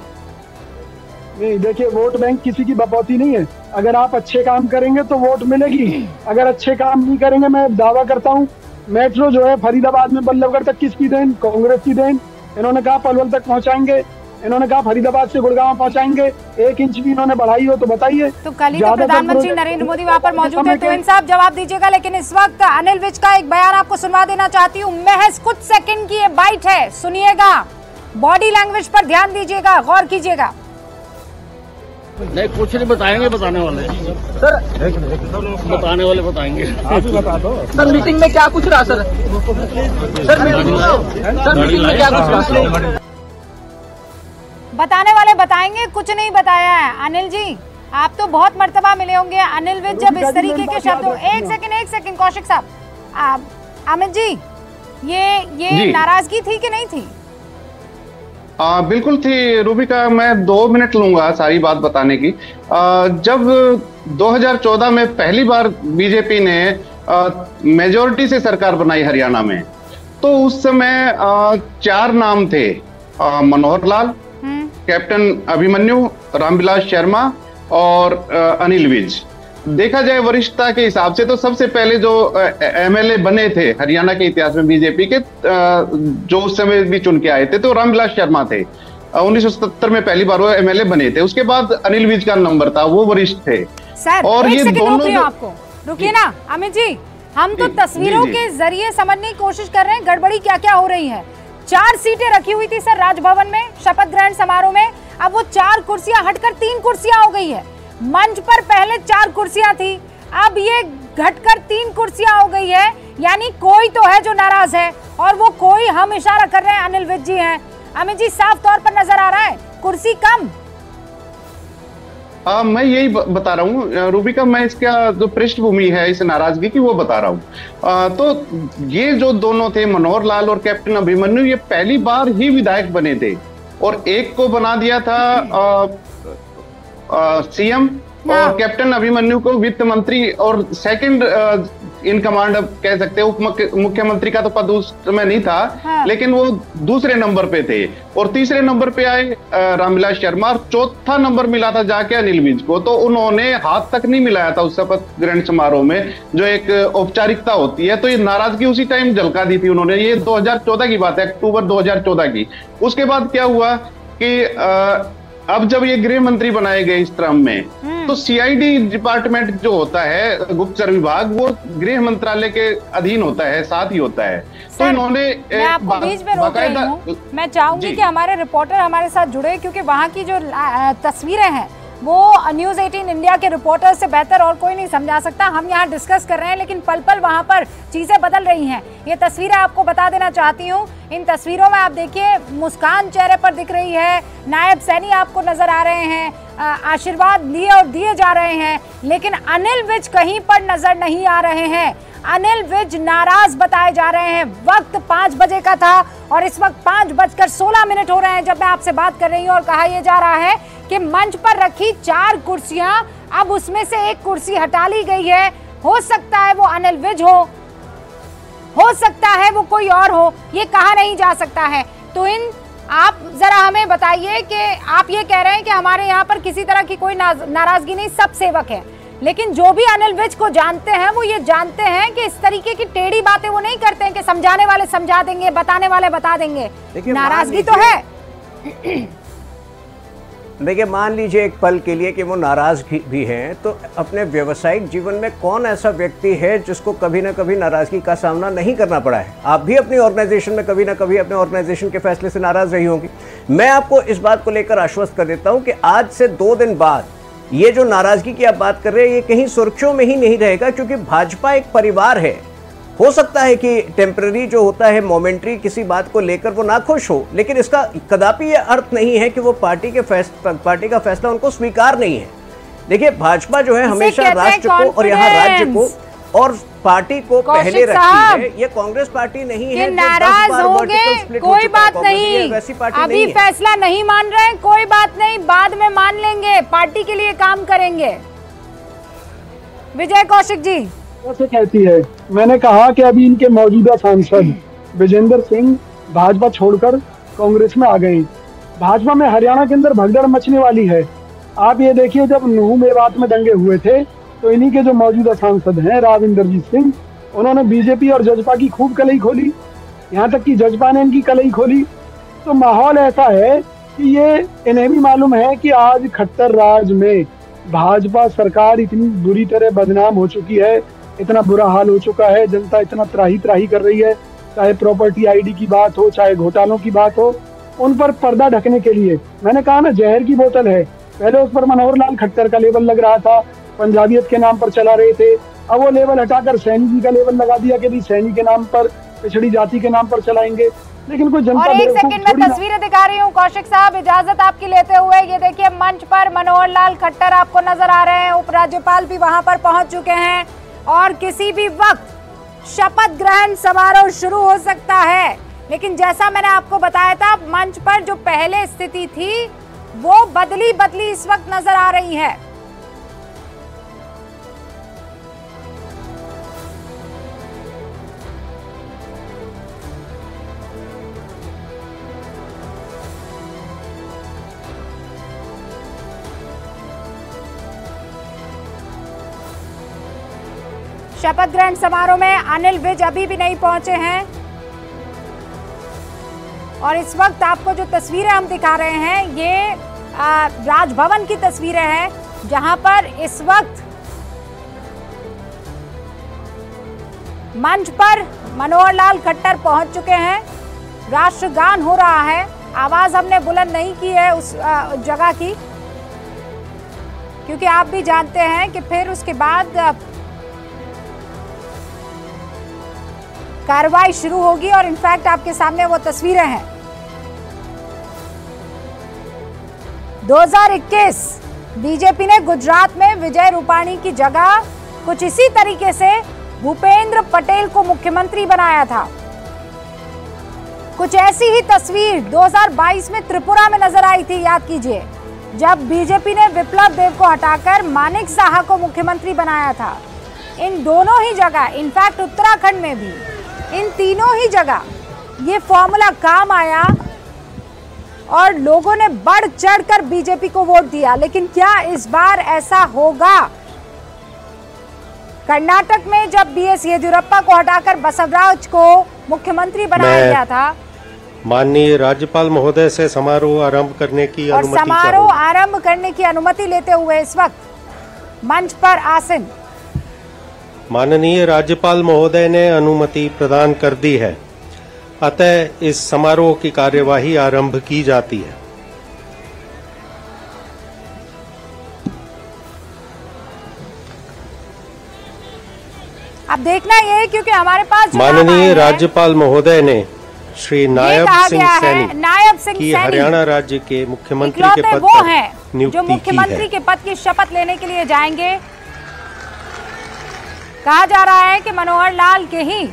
नहीं, देखिए, वोट बैंक किसी की बपौती नहीं है। अगर आप अच्छे काम करेंगे तो वोट मिलेगी, अगर अच्छे काम नहीं करेंगे, मैं दावा करता हूँ मेट्रो जो है फरीदाबाद में बल्लभगढ़ तक किसकी देन? कांग्रेस की देन। इन्होंने कहा पलवल तक पहुंचाएंगे, इन्होंने कहा फरीदाबाद से गुड़गांव पहुंचाएंगे। 1 इंच भी इन्होंने बढ़ाई हो तो बताइए। तो कल ही तो प्रधानमंत्री नरेंद्र मोदी वहां पर मौजूद है, तो इन साहब जवाब दीजिएगा। लेकिन इस वक्त अनिल विज का एक बयान आपको सुनवा देना चाहती हूँ। महज कुछ सेकंड की ये बाइट है, सुनिएगा, बॉडी लैंग्वेज पर ध्यान दीजिएगा, गौर कीजिएगा। नहीं, कुछ नहीं बताएंगे, बताने वाले सर, बताने वाले बताएंगे। आप ही बता दो सर, मीटिंग में क्या कुछ रहा सर? सर मीटिंग में क्या कुछ रहा? बताने वाले बताएंगे, कुछ नहीं बताया है। अनिल जी, आप तो बहुत मर्तबा मिले होंगे अनिल विज जब इस तरीके के शब्दों। एक सेकंड कौशिक साहब, अमित जी, ये नाराजगी थी कि नहीं थी? बिल्कुल थी रूबिका। मैं 2 मिनट लूंगा सारी बात बताने की। जब 2014 में पहली बार बीजेपी ने मेजोरिटी से सरकार बनाई हरियाणा में, तो उस समय 4 नाम थे, मनोहर लाल, कैप्टन अभिमन्यु, रामविलास शर्मा और अनिल विज। देखा जाए वरिष्ठता के हिसाब से तो सबसे पहले जो एमएलए बने थे हरियाणा के इतिहास में बीजेपी के, जो उस समय भी चुन के आए थे, तो रामविलास शर्मा थे। 1977 में पहली बार वो एमएलए बने थे। उसके बाद अनिल विज का नंबर था, वो वरिष्ठ थे। सर और एक ये सेकंड दोनों रोक रही हूं आपको, रुकिए ना अमित जी, हम तो तस्वीरों के जरिए समझने की कोशिश कर रहे हैं गड़बड़ी क्या क्या हो रही है। 4 सीटें रखी हुई थी सर राजभवन में शपथ ग्रहण समारोह में, अब वो 4 कुर्सियां हटकर 3 कुर्सियां हो गई है। मंच पर पहले 4 कुर्सियां थी, अब ये घटकर 3 कुर्सियां हो गई है, यानी कोई तो है जो नाराज है, और वो कोई हम इशारा कर रहे हैं अनिल विज जी हैं। अमित जी साफ तौर पर नजर आ रहा है कुर्सी कम। मैं यही बता रहा हूँ रूबिका, मैं इसका जो पृष्ठभूमि है इस नाराजगी की वो बता रहा हूँ। तो ये जो दोनों थे मनोहर लाल और कैप्टन अभिमन्यु, ये पहली बार ही विधायक बने थे, और एक को बना दिया था सीएम और कैप्टन अभिमन्यु को वित्त मंत्री और सेकंड इन कमांड कह सकते हैं। उप मुख्यमंत्री का तो पद उस समय नहीं था, लेकिन वो दूसरे नंबर पे थे, और तीसरे नंबर पे आए रामविलास शर्मा, और चौथा नंबर मिला था जाके अनिल विज को। तो उन्होंने हाथ तक नहीं मिलाया था उस शपथ ग्रहण समारोह में, जो एक औपचारिकता होती है। तो ये नाराजगी उसी टाइम झलका दी थी उन्होंने। ये 2014 की बात है, अक्टूबर 2014 की। उसके बाद क्या हुआ कि अब जब ये गृह मंत्री बनाए गए इस क्रम में, तो सीआईडी डिपार्टमेंट जो होता है गुप्तचर विभाग, वो गृह मंत्रालय के अधीन होता है, साथ ही होता है। तो इन्होंने मैं आपको बीच में रोक रही हूं, मैं चाहूंगी कि हमारे रिपोर्टर हमारे साथ जुड़े, क्योंकि वहां की जो तस्वीरें हैं वो न्यूज़ 18 इंडिया के रिपोर्टर से बेहतर और कोई नहीं समझा सकता। हम यहाँ डिस्कस कर रहे हैं, लेकिन पल पल वहाँ पर चीज़ें बदल रही हैं। ये तस्वीरें आपको बता देना चाहती हूँ। इन तस्वीरों में आप देखिए मुस्कान चेहरे पर दिख रही है, नायब सैनी आपको नजर आ रहे हैं, आशीर्वाद लिए और दिए जा रहे हैं, लेकिन अनिल विज कहीं पर नजर नहीं आ रहे हैं। अनिल विज नाराज बताए जा रहे हैं। वक्त 5 बजे का था और इस वक्त 5:16 हो रहे हैं जब मैं आपसे बात कर रही हूँ, और कहा यह जा रहा है कि मंच पर रखी 4 कुर्सियां, अब उसमें से 1 कुर्सी हटा ली गई है। हो सकता है वो अनिल विज हो सकता है वो कोई और हो, ये कहा नहीं जा सकता है। तो आप जरा हमें बताइए कि आप ये कह रहे हैं कि हमारे यहाँ पर किसी तरह की कोई नाराजगी नहीं, सब सेवक है, लेकिन जो भी अनिल विज को जानते हैं वो ये जानते हैं कि इस तरीके की टेढ़ी बातें वो नहीं करते हैं कि समझाने वाले समझा देंगे, बताने वाले बता देंगे। नाराजगी तो है। देखिए, मान लीजिए एक पल के लिए कि वो नाराज भी हैं, तो अपने व्यावसायिक जीवन में कौन ऐसा व्यक्ति है जिसको कभी ना कभी नाराजगी का सामना नहीं करना पड़ा है? आप भी अपनी ऑर्गेनाइजेशन में कभी ना कभी अपने ऑर्गेनाइजेशन के फैसले से नाराज रही होंगी। मैं आपको इस बात को लेकर आश्वस्त कर देता हूं कि आज से 2 दिन बाद ये जो नाराजगी की आप बात कर रहे हैं, ये कहीं सुर्खियों में ही नहीं रहेगा, क्योंकि भाजपा एक परिवार है। हो सकता है कि टेम्पररी जो होता है, मोमेंट्री किसी बात को लेकर वो नाखुश हो, लेकिन इसका कदापि ये अर्थ नहीं है कि वो पार्टी का फैसला उनको स्वीकार नहीं है। देखिए, भाजपा जो है हमेशा राष्ट्र को और यहाँ राज्य को और पार्टी को पहले रखती है। ये कांग्रेस पार्टी नहीं है। नाराज होंगे कोई बात नहीं, अभी फैसला नहीं मान रहे हैं कोई बात नहीं, बाद में मान लेंगे, पार्टी के लिए काम करेंगे। विजय कौशिक जी कैसे कहती है? मैंने कहा कि अभी इनके मौजूदा सांसद विजेंद्र सिंह भाजपा छोड़कर कांग्रेस में आ गए। भाजपा में हरियाणा के अंदर भगदड़ मचने वाली है। आप ये देखिए, जब नूह मेवात में दंगे हुए थे तो इन्हीं के जो मौजूदा सांसद हैं राव इंद्रजीत सिंह, उन्होंने बीजेपी और जजपा की खूब कलई खोली, यहाँ तक कि जजपा ने इनकी कलई खोली। तो माहौल ऐसा है कि ये इन्हें भी मालूम है कि आज खट्टर राज में भाजपा सरकार इतनी बुरी तरह बदनाम हो चुकी है, इतना बुरा हाल हो चुका है, जनता इतना त्राही त्राही कर रही है, चाहे प्रॉपर्टी आईडी की बात हो, चाहे घोटालों की बात हो, उन पर पर्दा ढकने के लिए मैंने कहा ना, जहर की बोतल है। पहले उस पर मनोहर लाल खट्टर का लेबल लग रहा था, पंजाबियत के नाम पर चला रहे थे, अब वो लेबल हटाकर सैनी जी का लेबल लगा दिया कि भी सैनी के नाम पर, पिछड़ी जाति के नाम पर चलाएंगे। लेकिन कोई जनता, और एक सेकंड में तस्वीरें दिखा रही हूँ कौशिक साहब, इजाजत आपकी लेते हुए। ये देखिए, मंच पर मनोहर लाल खट्टर आपको नजर आ रहे हैं, उपराज्यपाल भी वहां पर पहुंच चुके हैं, और किसी भी वक्त शपथ ग्रहण समारोह शुरू हो सकता है। लेकिन जैसा मैंने आपको बताया था, मंच पर जो पहले स्थिति थी वो बदली इस वक्त नजर आ रही है। शपथ ग्रहण समारोह में अनिल विज अभी भी नहीं पहुंचे हैं। और इस वक्त आपको जो तस्वीरें हम दिखा रहे हैं ये राजभवन की तस्वीरें हैं, जहां पर इस वक्त मंच पर मनोहर लाल खट्टर पहुंच चुके हैं। राष्ट्रगान हो रहा है, आवाज हमने बुलंद नहीं की है उस जगह की, क्योंकि आप भी जानते हैं कि फिर उसके बाद कार्रवाई शुरू होगी। और इनफैक्ट आपके सामने वो तस्वीरें हैं। 2021 बीजेपी ने गुजरात में विजय रूपाणी की जगह कुछ इसी तरीके से भूपेंद्र पटेल को मुख्यमंत्री बनाया था। कुछ ऐसी ही तस्वीर 2022 में त्रिपुरा में नजर आई थी, याद कीजिए, जब बीजेपी ने विप्लव देव को हटाकर मानिक साहा को मुख्यमंत्री बनाया था। इन दोनों ही जगह, इनफैक्ट उत्तराखंड में भी, इन तीनों ही जगह ये फॉर्मूला काम आया और लोगों ने बढ़ चढ़कर बीजेपी को वोट दिया। लेकिन क्या इस बार ऐसा होगा? कर्नाटक में जब बीएस येदियुरप्पा को हटाकर बसवराज को मुख्यमंत्री बनाया गया था, माननीय राज्यपाल महोदय से समारोह आरंभ करने की अनुमति और समारोह आरंभ करने की अनुमति लेते हुए इस वक्त मंच पर आसीन माननीय राज्यपाल महोदय ने अनुमति प्रदान कर दी है, अतः इस समारोह की कार्यवाही आरंभ की जाती है। अब देखना ये है, क्योंकि हमारे पास माननीय राज्यपाल महोदय ने श्री नायब सिंह सैनी की हरियाणा राज्य के मुख्यमंत्री के पद पर नियुक्ति जो मुख्यमंत्री के पद की शपथ लेने के लिए जाएंगे। कहा जा रहा है कि मनोहर लाल के ही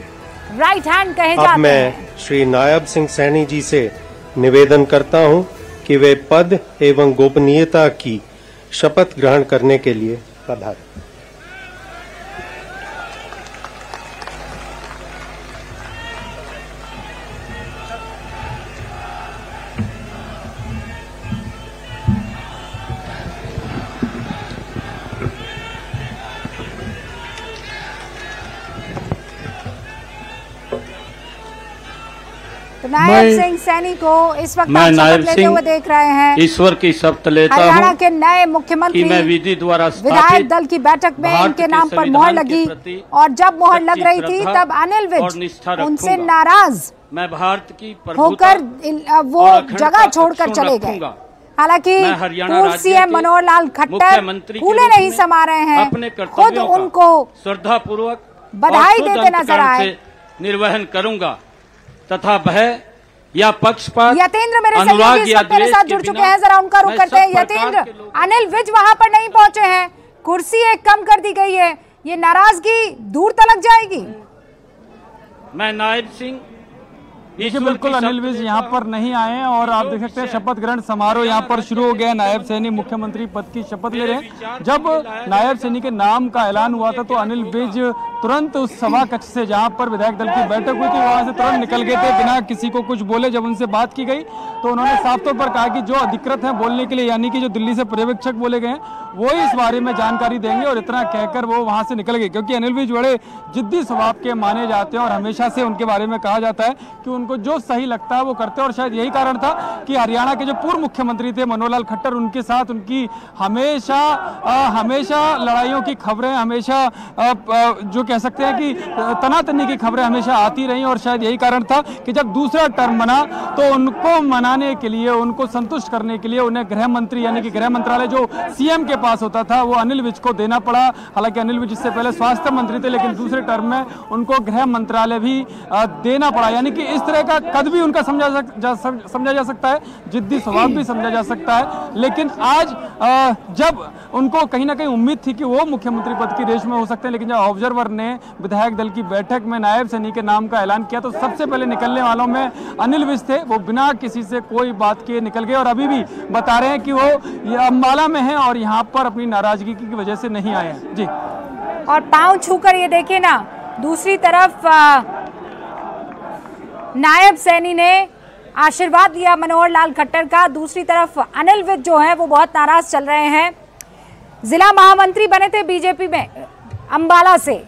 राइट हैंड कहे जाते हैं। अब मैं श्री नायब सिंह सैनी जी से निवेदन करता हूं कि वे पद एवं गोपनीयता की शपथ ग्रहण करने के लिए पधारें। नायब सिंह सैनी को इस वक्त आप शपथ लेते हुए देख रहे हैं। ईश्वर की शपथ लेता हूं हरियाणा के नए मुख्यमंत्री मैं विधि द्वारा विधायक दल की बैठक में इनके नाम पर मोहर लगी, और जब मोहर लग रही थी तब अनिल विज उनसे नाराज मैं भारत की होकर वो जगह छोड़कर चले गए। हालांकि पूर्व सीएम मनोहर लाल खट्टर फूले नहीं समा रहे हैं, खुद उनको श्रद्धापूर्वक बधाई देते नजर आए। निर्वहन करूंगा तथा भय या पक्षपात यतेंद्र मेरे साथ जुड़ चुके हैं, जरा उनका रुख करते हैं। यतेंद्र, अनिल विज वहां पर नहीं पहुंचे हैं, कुर्सी एक कम कर दी गई है, ये नाराजगी दूर तलक जाएगी। मैं नायब सिंह देखिए बिल्कुल अनिल विज यहाँ पर नहीं आए हैं और आप देख सकते हैं शपथ ग्रहण समारोह यहाँ पर शुरू हो गया। नायब सैनी मुख्यमंत्री पद की शपथ ले रहे हैं। जब नायब सैनी के नाम का ऐलान हुआ था तो अनिल विज तुरंत उस सभा कक्ष से जहाँ पर विधायक दल की बैठक हुई थी वहां से तुरंत निकल गए थे बिना किसी को कुछ बोले। जब उनसे बात की गई तो उन्होंने साफ तौर पर कहा कि जो अधिकृत है बोलने के लिए, यानी कि जो दिल्ली से पर्यवेक्षक बोले गए हैं वो ही इस बारे में जानकारी देंगे, और इतना कहकर वो वहां से निकल गए। क्योंकि अनिल विज बड़े जिद्दी स्वभाव के माने जाते हैं और हमेशा से उनके बारे में कहा जाता है कि उनको जो सही लगता है वो करते हैं, और शायद यही कारण था कि हरियाणा के जो पूर्व मुख्यमंत्री थे मनोहर लाल खट्टर, उनके साथ उनकी हमेशा लड़ाइयों की खबरें, हमेशा जो कह सकते हैं कि तनातनी की खबरें हमेशा आती रही, और शायद यही कारण था कि जब दूसरा टर्म बना तो उनको मनाने के लिए, उनको संतुष्ट करने के लिए उन्हें गृह मंत्री यानी कि गृह मंत्रालय जो सीएम के पास होता था वो अनिल विज को देना पड़ा। हालांकि अनिल विज इससे पहले स्वास्थ्य मंत्री थे, लेकिन दूसरे टर्म में उनको गृह मंत्रालय भी देना पड़ा। यानी कि इस तरह का कद भी उनका समझा जा सकता है, जिद्दी स्वभाव भी समझा जा सकता है। लेकिन आज जब उनको कहीं ना कहीं उम्मीद थी कि वो मुख्यमंत्री पद की रेस में हो सकते हैं, लेकिन जब ऑब्जर्वर ने विधायक दल की बैठक में नायब सैनी के नाम का ऐलान किया तो सबसे पहले निकलने वालों में अनिल विज थे। वो बिना किसी से कोई बात किए निकल गए और अभी भी बता रहे हैं कि वो अंबाला में हैं और यहाँ पर अपनी नाराजगी की वजह से नहीं आए हैं। जी, और पांव छूकर ये देखिए ना, दूसरी तरफ नायब सैनी ने आशीर्वाद दिया मनोहर लाल खट्टर का, दूसरी तरफ अनिल विज जो है वो बहुत नाराज चल रहे हैं। जिला महामंत्री बने थे बीजेपी में अंबाला से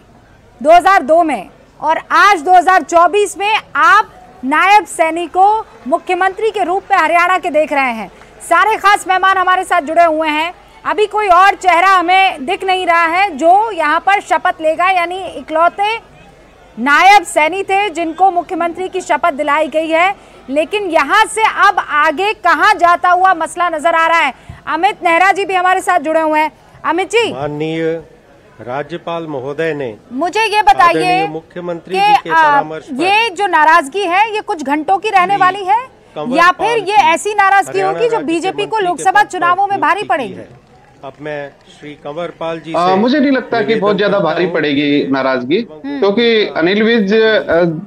2002 में, और आज 2024 में आप नायब सैनी को मुख्यमंत्री के रूप में हरियाणा के देख रहे हैं। सारे खास मेहमान हमारे साथ जुड़े हुए हैं। अभी कोई और चेहरा हमें दिख नहीं रहा है जो यहाँ पर शपथ लेगा, यानी इकलौते नायब सैनी थे जिनको मुख्यमंत्री की शपथ दिलाई गई है। लेकिन यहाँ से अब आगे कहाँ जाता हुआ मसला नजर आ रहा है। अमित नेहरा जी भी हमारे साथ जुड़े हुए हैं। अमित जी, माननीय राज्यपाल महोदय ने मुझे ये बताइए मुख्यमंत्री जी के परामर्श पर ये जो नाराजगी है ये कुछ घंटों की रहने वाली है या फिर ये ऐसी नाराजगी होगी जो बीजेपी को लोकसभा चुनावों में भारी पड़ेगी? अब मैं श्री कंवरपाल जी मुझे नहीं लगता कि बहुत ज्यादा भारी पड़ेगी नाराजगी, क्योंकि अनिल विज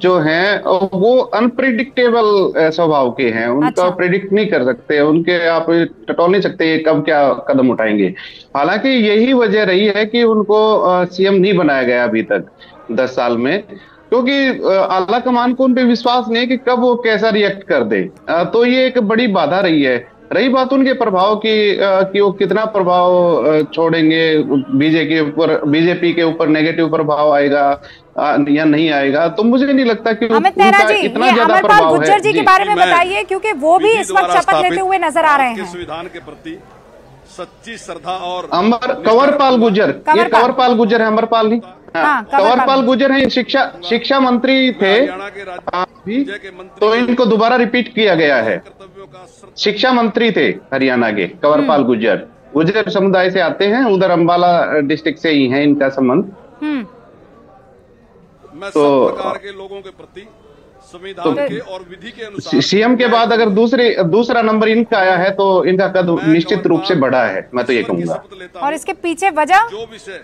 जो हैं वो अनप्रिडिक्टेबल स्वभाव के हैं। उनका प्रिडिक्ट नहीं कर सकते, उनके आप टटोल नहीं सकते कब क्या कदम उठाएंगे। हालांकि यही वजह रही है कि उनको सीएम नहीं बनाया गया अभी तक 10 साल में, क्योंकि आला कमान को उन पे विश्वास नहीं है कि कब वो कैसा रिएक्ट कर दे। तो ये एक बड़ी बाधा रही है। रही बात उनके प्रभाव की कि वो कितना प्रभाव छोड़ेंगे बीजेपी के ऊपर नेगेटिव प्रभाव आएगा या नहीं आएगा, तो मुझे नहीं लगता कि उनका इतना ज्यादा प्रभाव है। गुज्जर जी के बारे में बताइए, क्योंकि वो भी इस वक्त शपथ लेते हुए नजर आ रहे हैं। संविधान के प्रति सच्ची श्रद्धा और कंवरपाल गुज्जर, ये कंवरपाल गुज्जर है, अमरपाल नहीं। कंवरपाल गुज्जर है, शिक्षा मंत्री थे, तो इनको दोबारा रिपीट किया गया है। शिक्षा मंत्री थे हरियाणा के कंवरपाल गुज्जर समुदाय से आते हैं, उधर अंबाला डिस्ट्रिक्ट से ही है इनका संबंध। मैं सब प्रकार के लोगों के प्रति संविधान के और विधि के अनुसार सीएम के बाद अगर दूसरा नंबर इनका आया है तो इनका कद निश्चित रूप से बढ़ा है, मैं तो ये कहूंगा। और इसके पीछे वजह जो विषय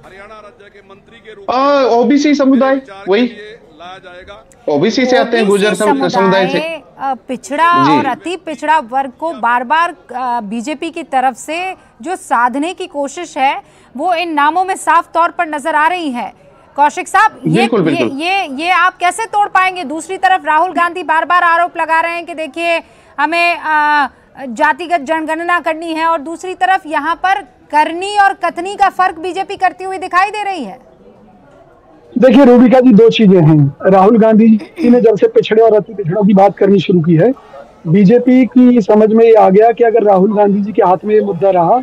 हरियाणा राज्य के मंत्री के रूप ओबीसी समुदाय, वही लाया जाएगा। ओबीसी से आते हैं, गुर्जर समुदाय से। पिछड़ा और अति पिछड़ा वर्ग को बार बार बीजेपी की तरफ से जो साधने की कोशिश है वो इन नामों में साफ तौर पर नजर आ रही है। कौशिक साहब, ये आप कैसे तोड़ पाएंगे? दूसरी तरफ राहुल गांधी बार बार आरोप लगा रहे हैं कि देखिए हमें जातिगत जनगणना करनी है, और दूसरी तरफ यहाँ पर करनी और कथनी का फर्क बीजेपी करती हुई दिखाई दे रही है। देखिए रूबिका जी, दो चीजें हैं। राहुल गांधी जी ने जब से पिछड़े और अति पिछड़ों की बात करनी शुरू की है, बीजेपी की समझ में ये आ गया कि अगर राहुल गांधी जी के हाथ में ये मुद्दा रहा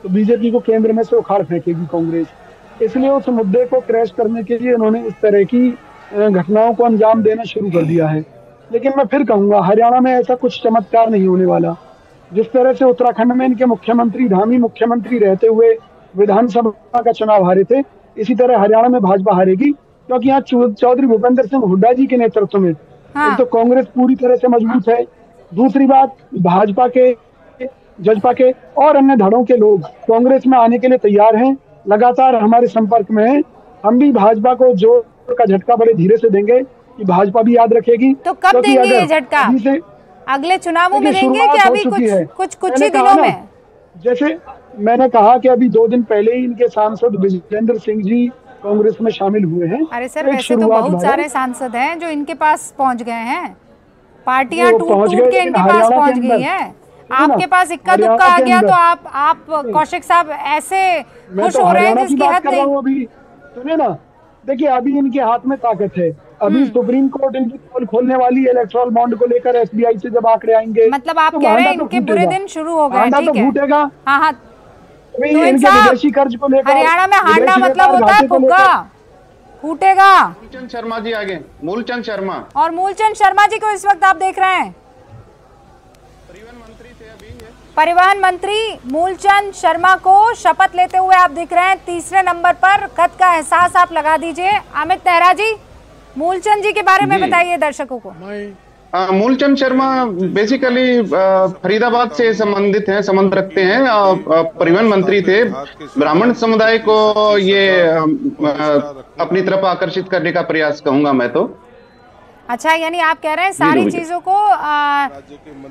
तो बीजेपी को केंद्र में से उखाड़ फेंकेगी कांग्रेस। इसलिए उस मुद्दे को क्रैश करने के लिए उन्होंने इस तरह की घटनाओं को अंजाम देना शुरू कर दिया है। लेकिन मैं फिर कहूंगा, हरियाणा में ऐसा कुछ चमत्कार नहीं होने वाला। जिस तरह से उत्तराखंड में इनके मुख्यमंत्री धामी मुख्यमंत्री रहते हुए विधानसभा का चुनाव हारे थे, इसी तरह हरियाणा में भाजपा हारेगी, क्योंकि यहाँ चौधरी भूपेंद्र सिंह हुड्डा जी के नेतृत्व में एक तो कांग्रेस पूरी तरह से मजबूत है, दूसरी बात भाजपा के, जजपा के और अन्य धड़ों के लोग कांग्रेस में आने के लिए तैयार हैं, लगातार हमारे संपर्क में हैं। हम भी भाजपा को जोर का झटका बड़े धीरे से देंगे कि भाजपा भी याद रखेगी। तो कब देंगे ये झटका? अगले चुनावों में देंगे कि अभी कुछ ही दिनों में? जैसे मैंने कहा कि अभी 2 दिन पहले ही इनके सांसद विजेंद्र सिंह जी कांग्रेस में शामिल हुए हैं। अरे सर, वैसे तो बहुत सारे सांसद हैं जो इनके पास पहुंच गए हैं, पार्टियां टूट के इनके पास पहुंच गई हैं। आपके पास इक्का दुक्का आ गया तो आप कौशिक साहब ऐसे खुश हो रहे हैं जिसकी हद नहीं। अभी सुनिए ना, देखिए अभी इनके हाथ में ताकत है। अभी सुप्रीम कोर्ट इनकी पोल खोलने वाली इलेक्टोरल बॉन्ड को लेकर एसबीआई से जब आंकड़े आएंगे, मतलब आप कह रहे हैं इनके बुरे दिन शुरू हो गए? ठीक है, फूटेगा। हाँ, तो इनके विदेशी कर्ज को लेकर हरियाणा में हारना मतलब होता है फूका, फूटेगा। मूलचंद शर्मा जी आगे, मूलचंद शर्मा। और मूलचंद शर्मा जी को इस वक्त आप देख रहे हैं, परिवहन मंत्री मूलचंद शर्मा को शपथ लेते हुए आप दिख रहे हैं। तीसरे नंबर पर कद का एहसास आप लगा दीजिए। अमित नेहरा जी, मूलचंद जी के बारे में बताइए दर्शकों को। मूलचंद शर्मा बेसिकली फरीदाबाद से संबंधित हैं, संबंध रखते हैं। परिवहन मंत्री थे। ब्राह्मण समुदाय को ये अपनी तरफ आकर्षित करने का प्रयास कहूंगा मैं तो। अच्छा, यानी आप कह रहे हैं सारी चीजों को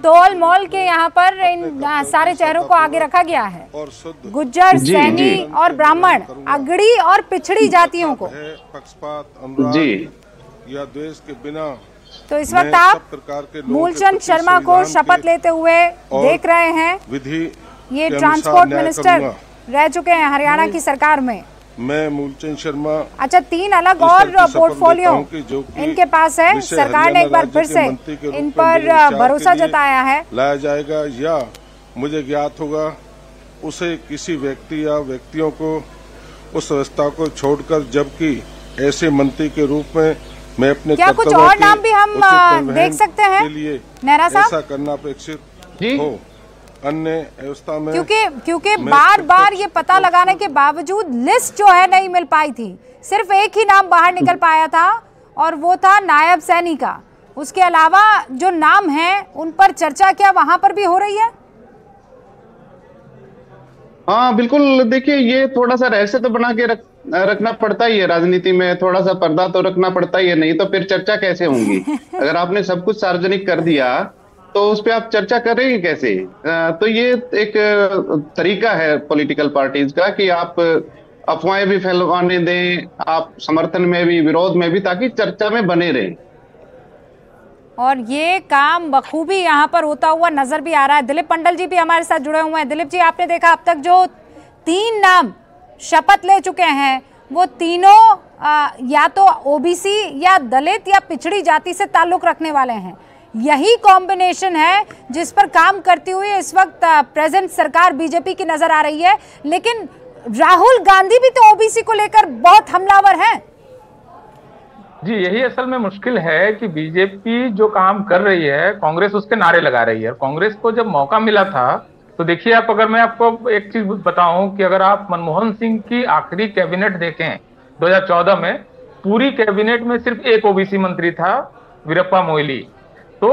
तोल मोल के यहाँ पर इन सारे चेहरों को आगे रखा गया है। गुज्जर, सैनी और ब्राह्मण, अगड़ी और पिछड़ी जातियों को जी या देश के बिना। तो इस वक्त आप मूलचंद शर्मा को शपथ लेते हुए देख रहे हैं। विधि ये ट्रांसपोर्ट मिनिस्टर रह चुके हैं हरियाणा की सरकार में। मैं मूलचंद शर्मा। अच्छा, 3 अलग और पोर्टफोलियो इनके पास है। सरकार ने एक बार फिर से इन पर भरोसा जताया है लाया जाएगा या मुझे ज्ञात होगा उसे किसी व्यक्ति या व्यक्तियों को उस व्यवस्था को छोड़कर, जबकि ऐसे मंत्री के रूप में मैं अपने क्या कुछ और नाम भी हम देख सकते हैं नेहरा साहब? ऐसा करना अपेक्षित हो अन्य व्यवस्था में, क्योंकि बार बार ये पता लगाने के बावजूद लिस्ट जो है नहीं मिल पाई थी। सिर्फ एक ही नाम बाहर निकल पाया था और वो था नायब सैनी का। उसके अलावा जो नाम है उन पर चर्चा क्या वहां पर भी हो रही है? हाँ बिल्कुल, देखिए ये थोड़ा सा रहस्य तो बना के रखना पड़ता ही है। राजनीति में थोड़ा सा पर्दा तो रखना पड़ता ही है, नहीं तो फिर चर्चा कैसे होंगी? अगर आपने सब कुछ सार्वजनिक कर दिया तो उस पर आप चर्चा करेंगे कैसे? तो ये एक तरीका है पॉलिटिकल पार्टीज का कि आप अफवाहें भी फैलवाने दें, आप समर्थन में भी विरोध में भी, ताकि चर्चा में बने रहें। और ये काम बखूबी यहाँ पर होता हुआ नजर भी आ रहा है। दिलीप मंडल जी भी हमारे साथ जुड़े हुए हैं। दिलीप जी, आपने देखा अब तक जो 3 नाम शपथ ले चुके हैं वो तीनों या तो ओबीसी या दलित या पिछड़ी जाति से ताल्लुक रखने वाले हैं। यही कॉम्बिनेशन है जिस पर काम करती हुई इस वक्त प्रेजेंट सरकार बीजेपी की नजर आ रही है। लेकिन राहुल गांधी भी तो ओबीसी को लेकर बहुत हमलावर हैं। जी, यही असल में मुश्किल है कि बीजेपी जो काम कर रही है, कांग्रेस उसके नारे लगा रही है। कांग्रेस को जब मौका मिला था तो देखिए आप, अगर मैं आपको एक चीज बताऊं कि अगर आप मनमोहन सिंह की आखिरी कैबिनेट देखें 2014 में, पूरी कैबिनेट में सिर्फ एक ओबीसी मंत्री था, वीरप्पा मोइली। तो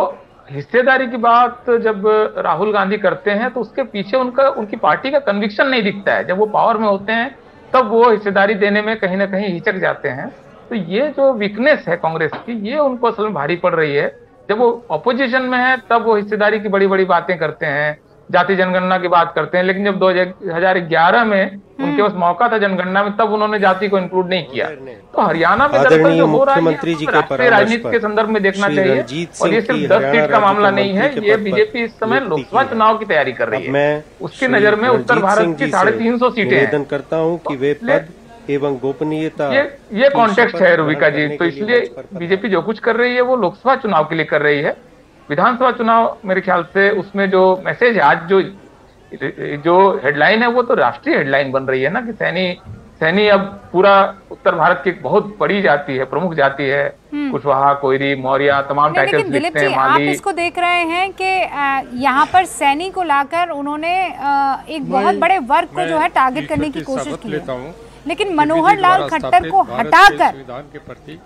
हिस्सेदारी की बात जब राहुल गांधी करते हैं तो उसके पीछे उनकी पार्टी का कन्विक्शन नहीं दिखता है। जब वो पावर में होते हैं तब वो हिस्सेदारी देने में कहीं ना कहीं हिचक जाते हैं। तो ये जो वीकनेस है कांग्रेस की, ये उनको असल में भारी पड़ रही है। जब वो ऑपोजिशन में है तब वो हिस्सेदारी की बड़ी बड़ी बातें करते हैं, जाति जनगणना की बात करते हैं, लेकिन जब 2011 में उनके पास मौका था जनगणना में, तब उन्होंने जाति को इंक्लूड नहीं किया। तो हरियाणा में दरअसल जो हो रहा है राष्ट्रीय राजनीति के संदर्भ में देखना चाहिए। और ये सिर्फ 10 सीट का मामला नहीं है, ये बीजेपी इस समय लोकसभा चुनाव की तैयारी कर रही है। उसकी नजर में उत्तर भारत की 350 सीटें हैं। निवेदन करता हूँ कि वे पद एवं गोपनीयता, ये कॉन्टेक्स्ट है रुबिका जी। तो इसलिए बीजेपी जो कुछ कर रही है वो लोकसभा चुनाव के लिए कर रही है। विधानसभा चुनाव मेरे ख्याल से उसमें जो मैसेज है, आज जो हेडलाइन है वो तो राष्ट्रीय हेडलाइन बन रही है ना, कि सैनी अब पूरा उत्तर भारत की बहुत बड़ी जाति है, प्रमुख जाति है। कुशवाहा, कोयरी, मौर्य, तमाम टाइटल्स लिखते हैं। आप इसको देख रहे हैं कि यहाँ पर सैनी को लाकर उन्होंने एक बहुत बड़े वर्ग को जो है टारगेट करने की कोशिश की है। लेकिन मनोहर लाल खट्टर को हटाकर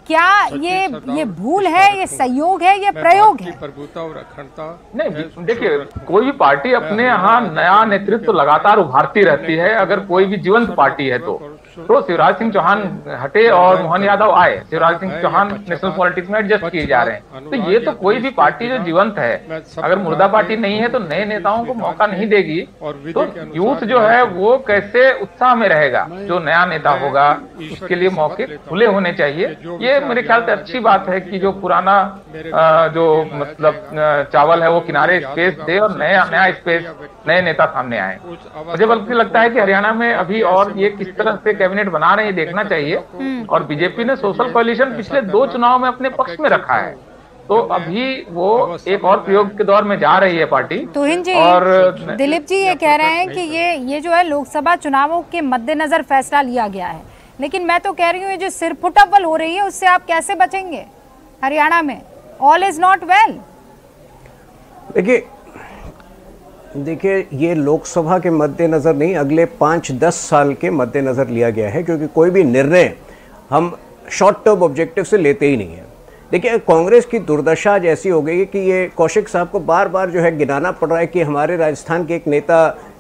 क्या ये भूल है, ये सहयोग है, ये प्रयोग है? नहीं, देखिए कोई भी पार्टी अपने यहाँ नया नेतृत्व लगातार उभारती रहती है। अगर कोई भी जीवंत पार्टी है तो शिवराज सिंह चौहान हटे और मोहन यादव आए। शिवराज सिंह चौहान नेशनल पॉलिटिक्स में एडजस्ट किए जा रहे हैं। तो ये तो कोई भी पार्टी जो जीवंत है, अगर मुर्दा पार्टी नहीं है तो नए नेताओं को मौका नहीं देगी। तो यूथ जो है वो कैसे उत्साह में रहेगा? जो नया नेता होगा उसके लिए मौके खुले होने चाहिए। ये मेरे ख्याल से अच्छी बात है कि जो पुराना जो मतलब चावल है वो किनारे स्पेस दे और नया स्पेस, नए नेता सामने आए। मुझे बल्कि लगता है कि हरियाणा में अभी और ये किस तरह से कैबिनेट बना रहे हैं देखना चाहिए। और बीजेपी ने सोशल कोलिशन पिछले 2 चुनाव में अपने पक्ष में रखा है। तो अभी वो एक और प्रयोग के दौर में जा रही है पार्टी। तुहिन जी और दिलीप जी ये कह रहे हैं कि ये जो है लोकसभा चुनावों के मद्देनजर फैसला लिया गया है। लेकिन मैं तो कह रही हूँ ये जो सिरफुटअव्वल हो रही है उससे आप कैसे बचेंगे? हरियाणा में ऑल इज नॉट वेल। देखिए ये लोकसभा के मद्देनजर नहीं, अगले 5-10 साल के मद्देनजर लिया गया है, क्योंकि कोई भी निर्णय हम शॉर्ट टर्म ऑब्जेक्टिव से लेते ही नहीं है। देखिए कांग्रेस की दुर्दशा आज ऐसी हो गई है कि ये कौशिक साहब को बार बार जो है गिनाना पड़ रहा है कि हमारे राजस्थान के एक नेता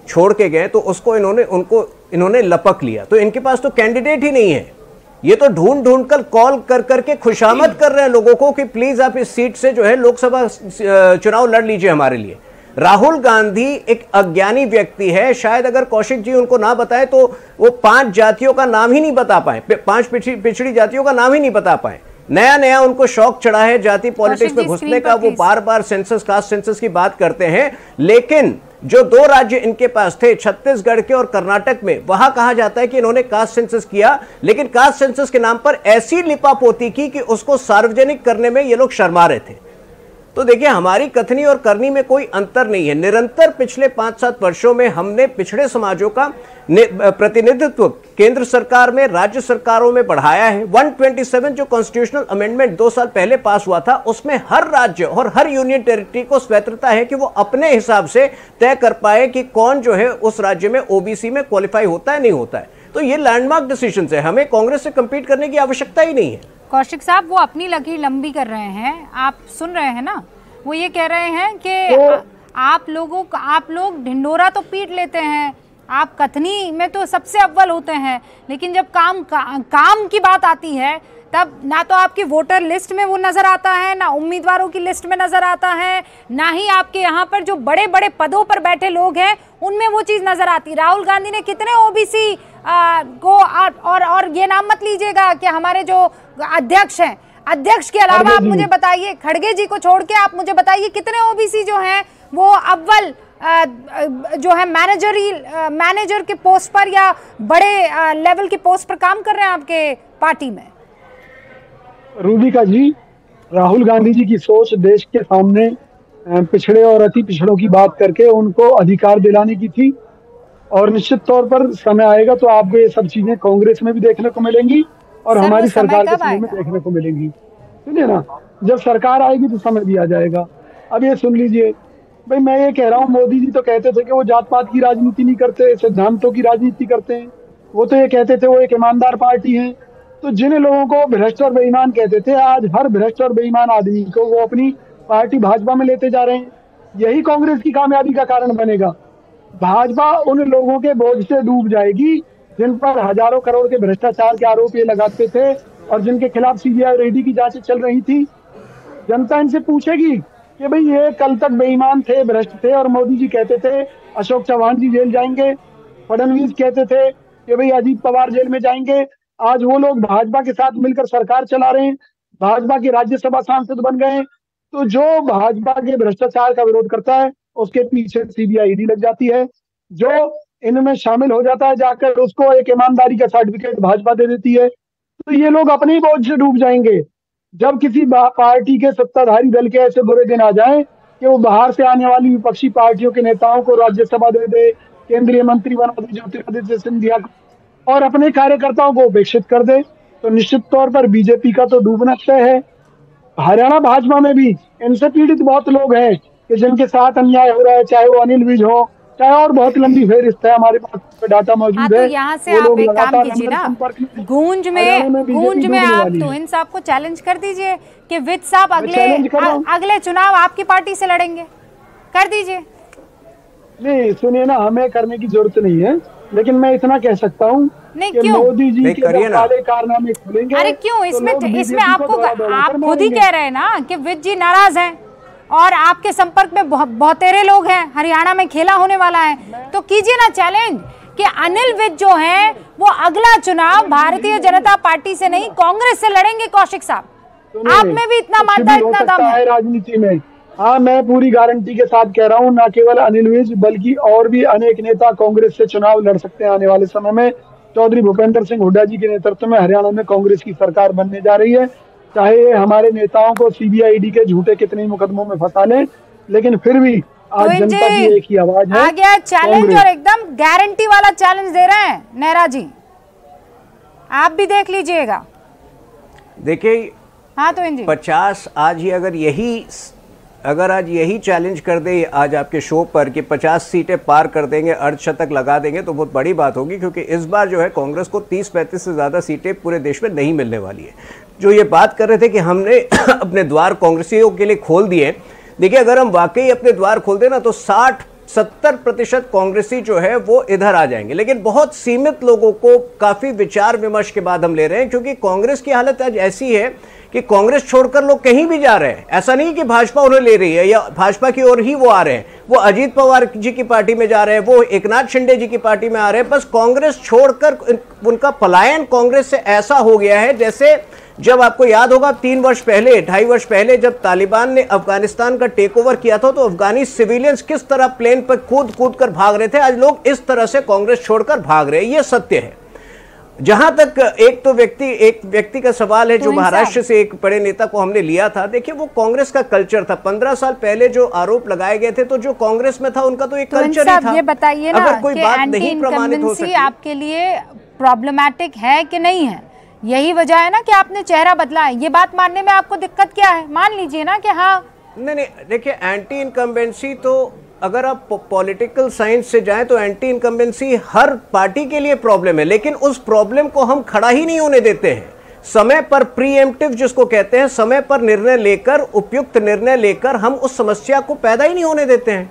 छोड़ के गए तो उसको इन्होंने लपक लिया। तो इनके पास तो कैंडिडेट ही नहीं है। ये तो ढूंढ कर कॉल कर करके खुशामद कर रहे हैं लोगों को कि प्लीज आप इस सीट से जो है लोकसभा चुनाव लड़ लीजिए हमारे लिए। राहुल गांधी एक अज्ञानी व्यक्ति है। शायद अगर कौशिक जी उनको ना बताए तो वो 5 जातियों का नाम ही नहीं बता पाए, 5 पिछड़ी जातियों का नाम ही नहीं बता पाए। नया उनको शौक चढ़ा है जाति पॉलिटिक्स में घुसने का। वो बार बार सेंसस, कास्ट सेंसस की बात करते हैं, लेकिन जो 2 राज्य इनके पास थे, छत्तीसगढ़ के और कर्नाटक में, वहां कहा जाता है कि इन्होंने कास्ट सेंसस किया, लेकिन कास्ट सेंसस के नाम पर ऐसी लिपापोती की कि उसको सार्वजनिक करने में ये लोग शर्मा रहे थे। तो देखिए, हमारी कथनी और करनी में कोई अंतर नहीं है। निरंतर पिछले 5-7 वर्षों में हमने पिछड़े समाजों का प्रतिनिधित्व केंद्र सरकार में, राज्य सरकारों में बढ़ाया है। 127 जो कॉन्स्टिट्यूशनल अमेंडमेंट 2 साल पहले पास हुआ था, उसमें हर राज्य और हर यूनियन टेरिटरी को स्वतंत्रता है कि वो अपने हिसाब से तय कर पाए कि कौन जो है उस राज्य में ओबीसी में क्वालिफाई होता है, नहीं होता है। तो ये लैंडमार्क डिसीजन है, हमें कांग्रेस से कंपीट करने की आवश्यकता ही नहीं है। कौशिक साहब, वो अपनी लकीर लंबी कर रहे हैं, आप सुन रहे हैं ना? वो ये कह रहे हैं कि आप लोग ढिंडोरा तो पीट लेते हैं, आप कथनी में तो सबसे अव्वल होते हैं, लेकिन जब काम की बात आती है तब ना तो आपकी वोटर लिस्ट में वो नजर आता है, ना उम्मीदवारों की लिस्ट में नजर आता है, ना ही आपके यहाँ पर जो बड़े बड़े पदों पर बैठे लोग हैं उनमें वो चीज नजर आती। राहुल गांधी ने कितने ओबीसी को और ये नाम मत लीजिएगा कि हमारे जो अध्यक्ष हैं, अध्यक्ष के अलावा आप मुझे बताइए, खड़गे जी को छोड़ के आप मुझे बताइए कितने ओबीसी जो हैं वो अव्वल जो है मैनेजर के पोस्ट पर या बड़े लेवल के पोस्ट पर काम कर रहे हैं आपके पार्टी में। रूबिका जी, राहुल गांधी जी की सोच देश के सामने पिछड़े और अति पिछड़ों की बात करके उनको अधिकार दिलाने की थी, और निश्चित तौर पर समय आएगा तो आपको ये सब चीजें कांग्रेस में भी देखने को मिलेंगी और हमारी सरकार के समय में देखने को मिलेंगी। सुनिए ना, जब सरकार आएगी तो समय भी आ जाएगा। अब ये सुन लीजिए भाई, मैं ये कह रहा हूँ, मोदी जी तो कहते थे कि वो जात पात की राजनीति नहीं करते, सिद्धांतों की राजनीति करते हैं। वो तो ये कहते थे वो एक ईमानदार पार्टी है। तो जिन लोगों को भ्रष्ट और बेईमान कहते थे, आज हर भ्रष्ट और बेईमान आदमी को वो अपनी पार्टी भाजपा में लेते जा रहे हैं। यही कांग्रेस की कामयाबी का कारण बनेगा। भाजपा उन लोगों के बोझ से डूब जाएगी जिन पर हजारों करोड़ के भ्रष्टाचार के आरोप ये लगाते थे और जिनके खिलाफ सीबीआई और ईडी की जांचें चल रही थी। जनता इनसे पूछेगी कि भाई ये कल तक बेईमान थे, भ्रष्ट थे, और मोदी जी कहते थे अशोक चौहान जी जेल जाएंगे, फडणवीस कहते थे कि भाई अजीत पवार जेल में जाएंगे। आज वो लोग भाजपा के साथ मिलकर सरकार चला रहे हैं, भाजपा के राज्यसभा सांसद बन गए। तो जो भाजपा के भ्रष्टाचार का विरोध करता है उसके पीछे सीबीआई ईडी लग जाती है। जो इनमें शामिल हो जाता है जाकर, उसको एक ईमानदारी का सर्टिफिकेट भाजपा दे देती है। तो ये लोग अपने ही बोझ से डूब जाएंगे। जब किसी पार्टी के सत्ताधारी दल के ऐसे बुरे दिन आ जाएं कि वो बाहर से आने वाली विपक्षी पार्टियों के नेताओं को राज्यसभा दे दे, केंद्रीय मंत्री बना दे ज्योतिरादित्य सिंधिया को, और अपने कार्यकर्ताओं को उपेक्षित कर दे, तो निश्चित तौर पर बीजेपी का तो डूबना तय है। हरियाणा भाजपा में भी इनसे पीड़ित बहुत लोग हैं कि जिनके साथ अन्याय हो रहा है, चाहे वो अनिल विज हो, चाहे और बहुत लंबी फेहरिस्त है, हमारे पास डाटा मौजूद है। तो यहाँ से आप एक काम कीजिए ना, गूंज में आप तोहिन साहब को चैलेंज कर दीजिए कि विज साहब अगले चुनाव आपकी पार्टी से लड़ेंगे, कर दीजिए। नहीं सुनिए ना, हमें करने की जरूरत नहीं है, लेकिन मैं इतना कह सकता हूँ कि मोदी जी के काले कारनामे खुलेंगे। अरे क्यों, इसमें आपको आप खुद ही कह रहे हैं ना कि विज जी नाराज हैं और आपके संपर्क में बहुतेरे लोग हैं, हरियाणा में खेला होने वाला है, तो कीजिए ना चैलेंज कि अनिल विज जो हैं वो अगला चुनाव भारतीय जनता पार्टी से नहीं कांग्रेस से लड़ेंगे। कौशिक साहब, आप में भी इतना मानता, इतना दम है राजनीति में। हाँ, मैं पूरी गारंटी के साथ कह रहा हूँ, न केवल अनिल विज बल्कि और भी अनेक नेता कांग्रेस से चुनाव लड़ सकते हैं आने वाले समय में। चौधरी भूपेंद्र सिंह हुड्डा जी के नेतृत्व में हरियाणा में कांग्रेस की सरकार बनने जा रही है। चाहे हमारे नेताओं को सीबीआई ईडी के झूठे कितने मुकदमों में फंसा लें, लेकिन फिर भी आज जनता की एक ही आवाज है। आ गया चैलेंज, और एकदम गारंटी वाला चैलेंज दे रहे हैं नेहरा जी, आप भी देख लीजिएगा। देखिए, हाँ तो जी 50 आज ही अगर आज यही चैलेंज कर दे आज आपके शो पर कि 50 सीटें पार कर देंगे, अर्धशतक लगा देंगे, तो बहुत बड़ी बात होगी, क्योंकि इस बार जो है कांग्रेस को 30-35 से ज्यादा सीटें पूरे देश में नहीं मिलने वाली है। जो ये बात कर रहे थे कि हमने अपने द्वार कांग्रेसियों के लिए खोल दिए, देखिए अगर हम वाकई अपने द्वार खोल दें ना तो 60-70% कांग्रेसी जो है वो इधर आ जाएंगे, लेकिन बहुत सीमित लोगों को काफी विचार विमर्श के बाद हम ले रहे हैं, क्योंकि कांग्रेस की हालत आज ऐसी है कि कांग्रेस छोड़कर लोग कहीं भी जा रहे हैं। ऐसा नहीं कि भाजपा उन्हें ले रही है या भाजपा की ओर ही वो आ रहे हैं, वो अजीत पवार जी की पार्टी में जा रहे हैं, वो एकनाथ शिंदे जी की पार्टी में आ रहे हैं। बस कांग्रेस छोड़कर उनका पलायन कांग्रेस से ऐसा हो गया है जैसे जब आपको याद होगा 3 वर्ष पहले, 2.5 वर्ष पहले जब तालिबान ने अफगानिस्तान का टेक ओवर किया था तो अफगानी सिविलियंस किस तरह प्लेन पर कूद कूद कर भाग रहे थे, आज लोग इस तरह से कांग्रेस छोड़कर भाग रहे हैं। ये सत्य है। जहां तक एक व्यक्ति का सवाल है जो महाराष्ट्र से एक बड़े नेता को हमने लिया था, देखिए वो कांग्रेस का कल्चर था। 15 साल पहले जो आरोप लगाए गए थे तो जो कांग्रेस में था उनका तो एक कल्चर ही था। ये बताइए ना, अगर कोई बात नहीं प्रमाणित हो सकती, आपके लिए प्रॉब्लमैटिक है कि नहीं है? यही वजह है ना कि आपने चेहरा बदला है। ये बात मानने में आपको दिक्कत क्या है? मान लीजिए ना कि हाँ। नहीं, देखिए एंटी इनकम्बेंसी तो अगर आप पॉलिटिकल साइंस से जाएं तो एंटी इनकम्बेंसी हर पार्टी के लिए प्रॉब्लम है, लेकिन उस प्रॉब्लम को हम खड़ा ही नहीं होने देते हैं। समय पर प्रीएम्प्टिव जिसको कहते हैं, समय पर निर्णय लेकर, उपयुक्त निर्णय लेकर हम उस समस्या को पैदा ही नहीं होने देते हैं।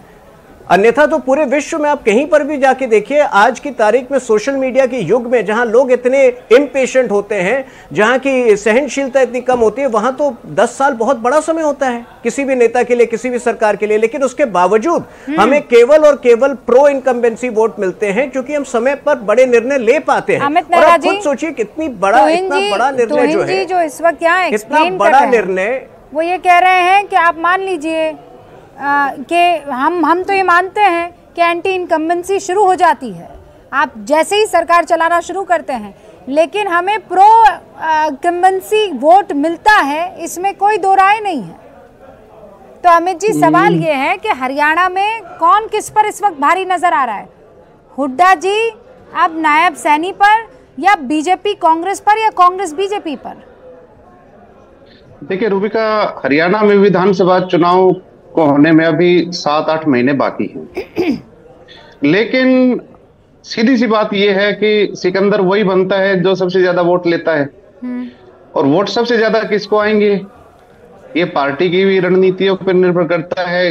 अन्यथा तो पूरे विश्व में आप कहीं पर भी जाके देखिए, आज की तारीख में सोशल मीडिया के युग में जहां लोग इतने इम्पेशेंट होते हैं, जहां की सहनशीलता इतनी कम होती है, वहां तो 10 साल बहुत बड़ा समय होता है किसी भी नेता के लिए, किसी भी सरकार के लिए। लेकिन उसके बावजूद हमें केवल और केवल प्रो इनकम्बेंसी वोट मिलते हैं क्योंकि हम समय पर बड़े निर्णय ले पाते हैं। और आप खुद सोचिए कितनी बड़ा, इतना बड़ा निर्णय जो है, जो इस वक्त यहाँ इतना बड़ा निर्णय, वो ये कह रहे हैं कि आप मान लीजिए कि हम तो ये मानते हैं कि एंटी इनकम्बेंसी शुरू हो जाती है आप जैसे ही सरकार चलाना शुरू करते हैं, लेकिन हमें प्रो इनकम्बेंसी वोट मिलता है, इसमें कोई दो राय नहीं है। तो अमित जी, सवाल ये है कि हरियाणा में कौन किस पर इस वक्त भारी नजर आ रहा है? हुड्डा जी अब नायब सैनी पर, या बीजेपी कांग्रेस पर, या कांग्रेस बीजेपी पर? देखिए रूबिका, हरियाणा में विधानसभा चुनाव को होने में अभी 7-8 महीने बाकी हैं, लेकिन सीधी सी बात यह है कि सिकंदर वही बनता है जो सबसे ज्यादा वोट लेता है। और वोट सबसे ज्यादा किसको आएंगे, ये पार्टी की भी रणनीतियों पर निर्भर करता है,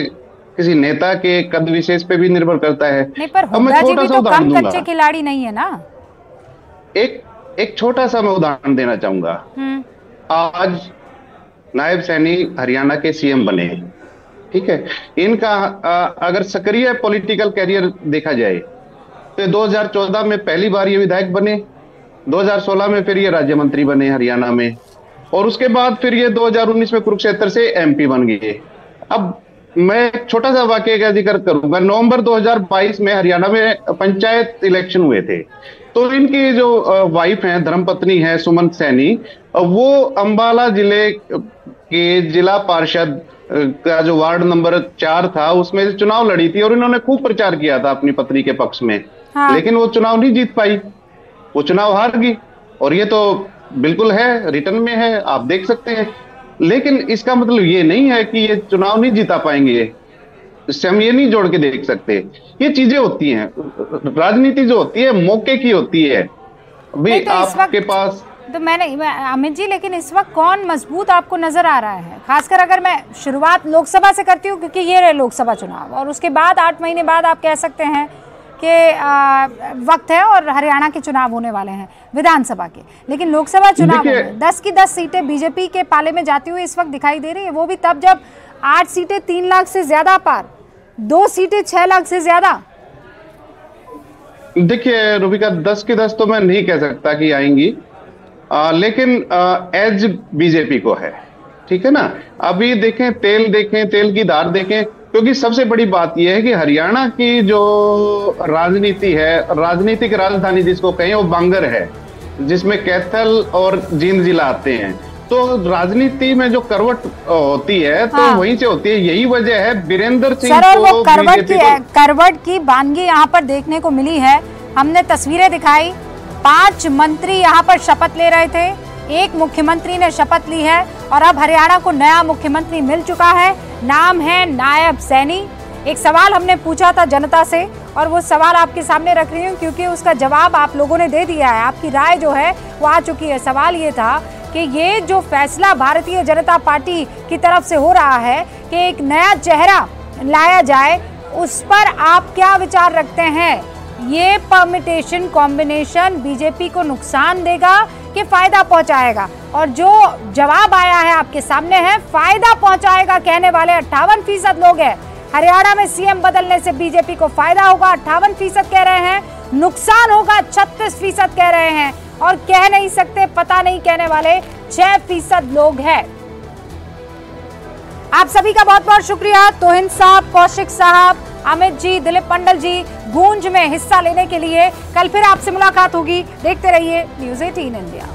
किसी नेता के कद विशेष पे भी निर्भर करता है। नहीं, पर हुड्डा जी भी तो कम कच्चे खिलाड़ी नहीं है ना। एक छोटा सा मैं उदाहरण देना चाहूंगा। आज नायब सैनी हरियाणा के सीएम बने, ठीक है। इनका अगर सक्रिय पॉलिटिकल कैरियर देखा जाए तो 2014 में पहली बार ये विधायक बने, 2016 में फिर ये राज्य मंत्री बने हरियाणा में, और उसके बाद फिर ये 2019 में कुरुक्षेत्र से एमपी बन गए। अब मैं एक छोटा सा वाकये का जिक्र करूंगा। नवंबर 2022 में हरियाणा में पंचायत इलेक्शन हुए थे, तो इनकी जो वाइफ हैं, धर्मपत्नी है सुमन सैनी, वो अंबाला जिले के जिला पार्षद का जो वार्ड नंबर 4 था उसमें चुनाव लड़ी थी, और इन्होंने खूब प्रचार किया था अपनी पत्नी के पक्ष में। हाँ। लेकिन वो चुनाव नहीं जीत पाई, वो चुनाव हार गई, और ये तो बिल्कुल है, रिटर्न में है, आप देख सकते हैं। लेकिन इसका मतलब ये नहीं है कि ये चुनाव नहीं जीता पाएंगे, इससे हम ये नहीं जोड़ के देख सकते। ये चीजें होती हैं, राजनीति जो होती है मौके की होती है। अभी आपके पास तो अमित जी, लेकिन इस वक्त कौन मजबूत आपको नजर आ रहा है? खासकर अगर मैं शुरुआत लोकसभा से करती हूँ, क्योंकि ये रहे लोकसभा चुनाव, और उसके बाद 8 महीने बाद आप कह सकते हैं कि वक्त है और हरियाणा के चुनाव होने वाले हैं विधानसभा के। लेकिन लोकसभा चुनाव में 10 की 10 सीटें बीजेपी के पाले में जाती हुई इस वक्त दिखाई दे रही है, वो भी तब जब 8 सीटें 3 लाख से ज्यादा पार, 2 सीटें 6 लाख से ज्यादा। देखिए रूबिका, 10 की 10 तो मैं नहीं कह सकता कि आएंगी, लेकिन एज बीजेपी को है, ठीक है ना। अभी देखें, तेल की धार देखें, क्योंकि सबसे बड़ी बात यह है कि हरियाणा की जो राजनीति है, राजनीतिक राजधानी जिसको कहें, वो बांगर है, जिसमें कैथल और जींद जिला आते हैं। तो राजनीति में जो करवट होती है तो वहीं से होती है। यही वजह है वीरेंद्र सिंह सर, और वो करवट की बानगी यहाँ पर देखने को मिली है। हमने तस्वीरें दिखाई, 5 मंत्री यहाँ पर शपथ ले रहे थे, एक मुख्यमंत्री ने शपथ ली है, और अब हरियाणा को नया मुख्यमंत्री मिल चुका है, नाम है नायब सैनी। एक सवाल हमने पूछा था जनता से, और वो सवाल आपके सामने रख रही हूँ क्योंकि उसका जवाब आप लोगों ने दे दिया है, आपकी राय जो है वो आ चुकी है। सवाल ये था कि ये जो फैसला भारतीय जनता पार्टी की तरफ से हो रहा है कि एक नया चेहरा लाया जाए, उस पर आप क्या विचार रखते हैं? ये परमिटेशन कॉम्बिनेशन बीजेपी को नुकसान देगा कि फायदा पहुंचाएगा? और जो जवाब आया है आपके सामने है, फायदा पहुंचाएगा कहने वाले 58% लोग हैं। हरियाणा में सीएम बदलने से बीजेपी को फायदा होगा 58% कह रहे हैं, नुकसान होगा 36% कह रहे हैं, और कह नहीं सकते पता नहीं कहने वाले 6% लोग हैं। आप सभी का बहुत बहुत शुक्रिया, तोहिन साहब, कौशिक साहब, अमित जी, दिलीप मंडल जी, गूंज में हिस्सा लेने के लिए। कल फिर आपसे मुलाकात होगी। देखते रहिए न्यूज़ 18 इंडिया।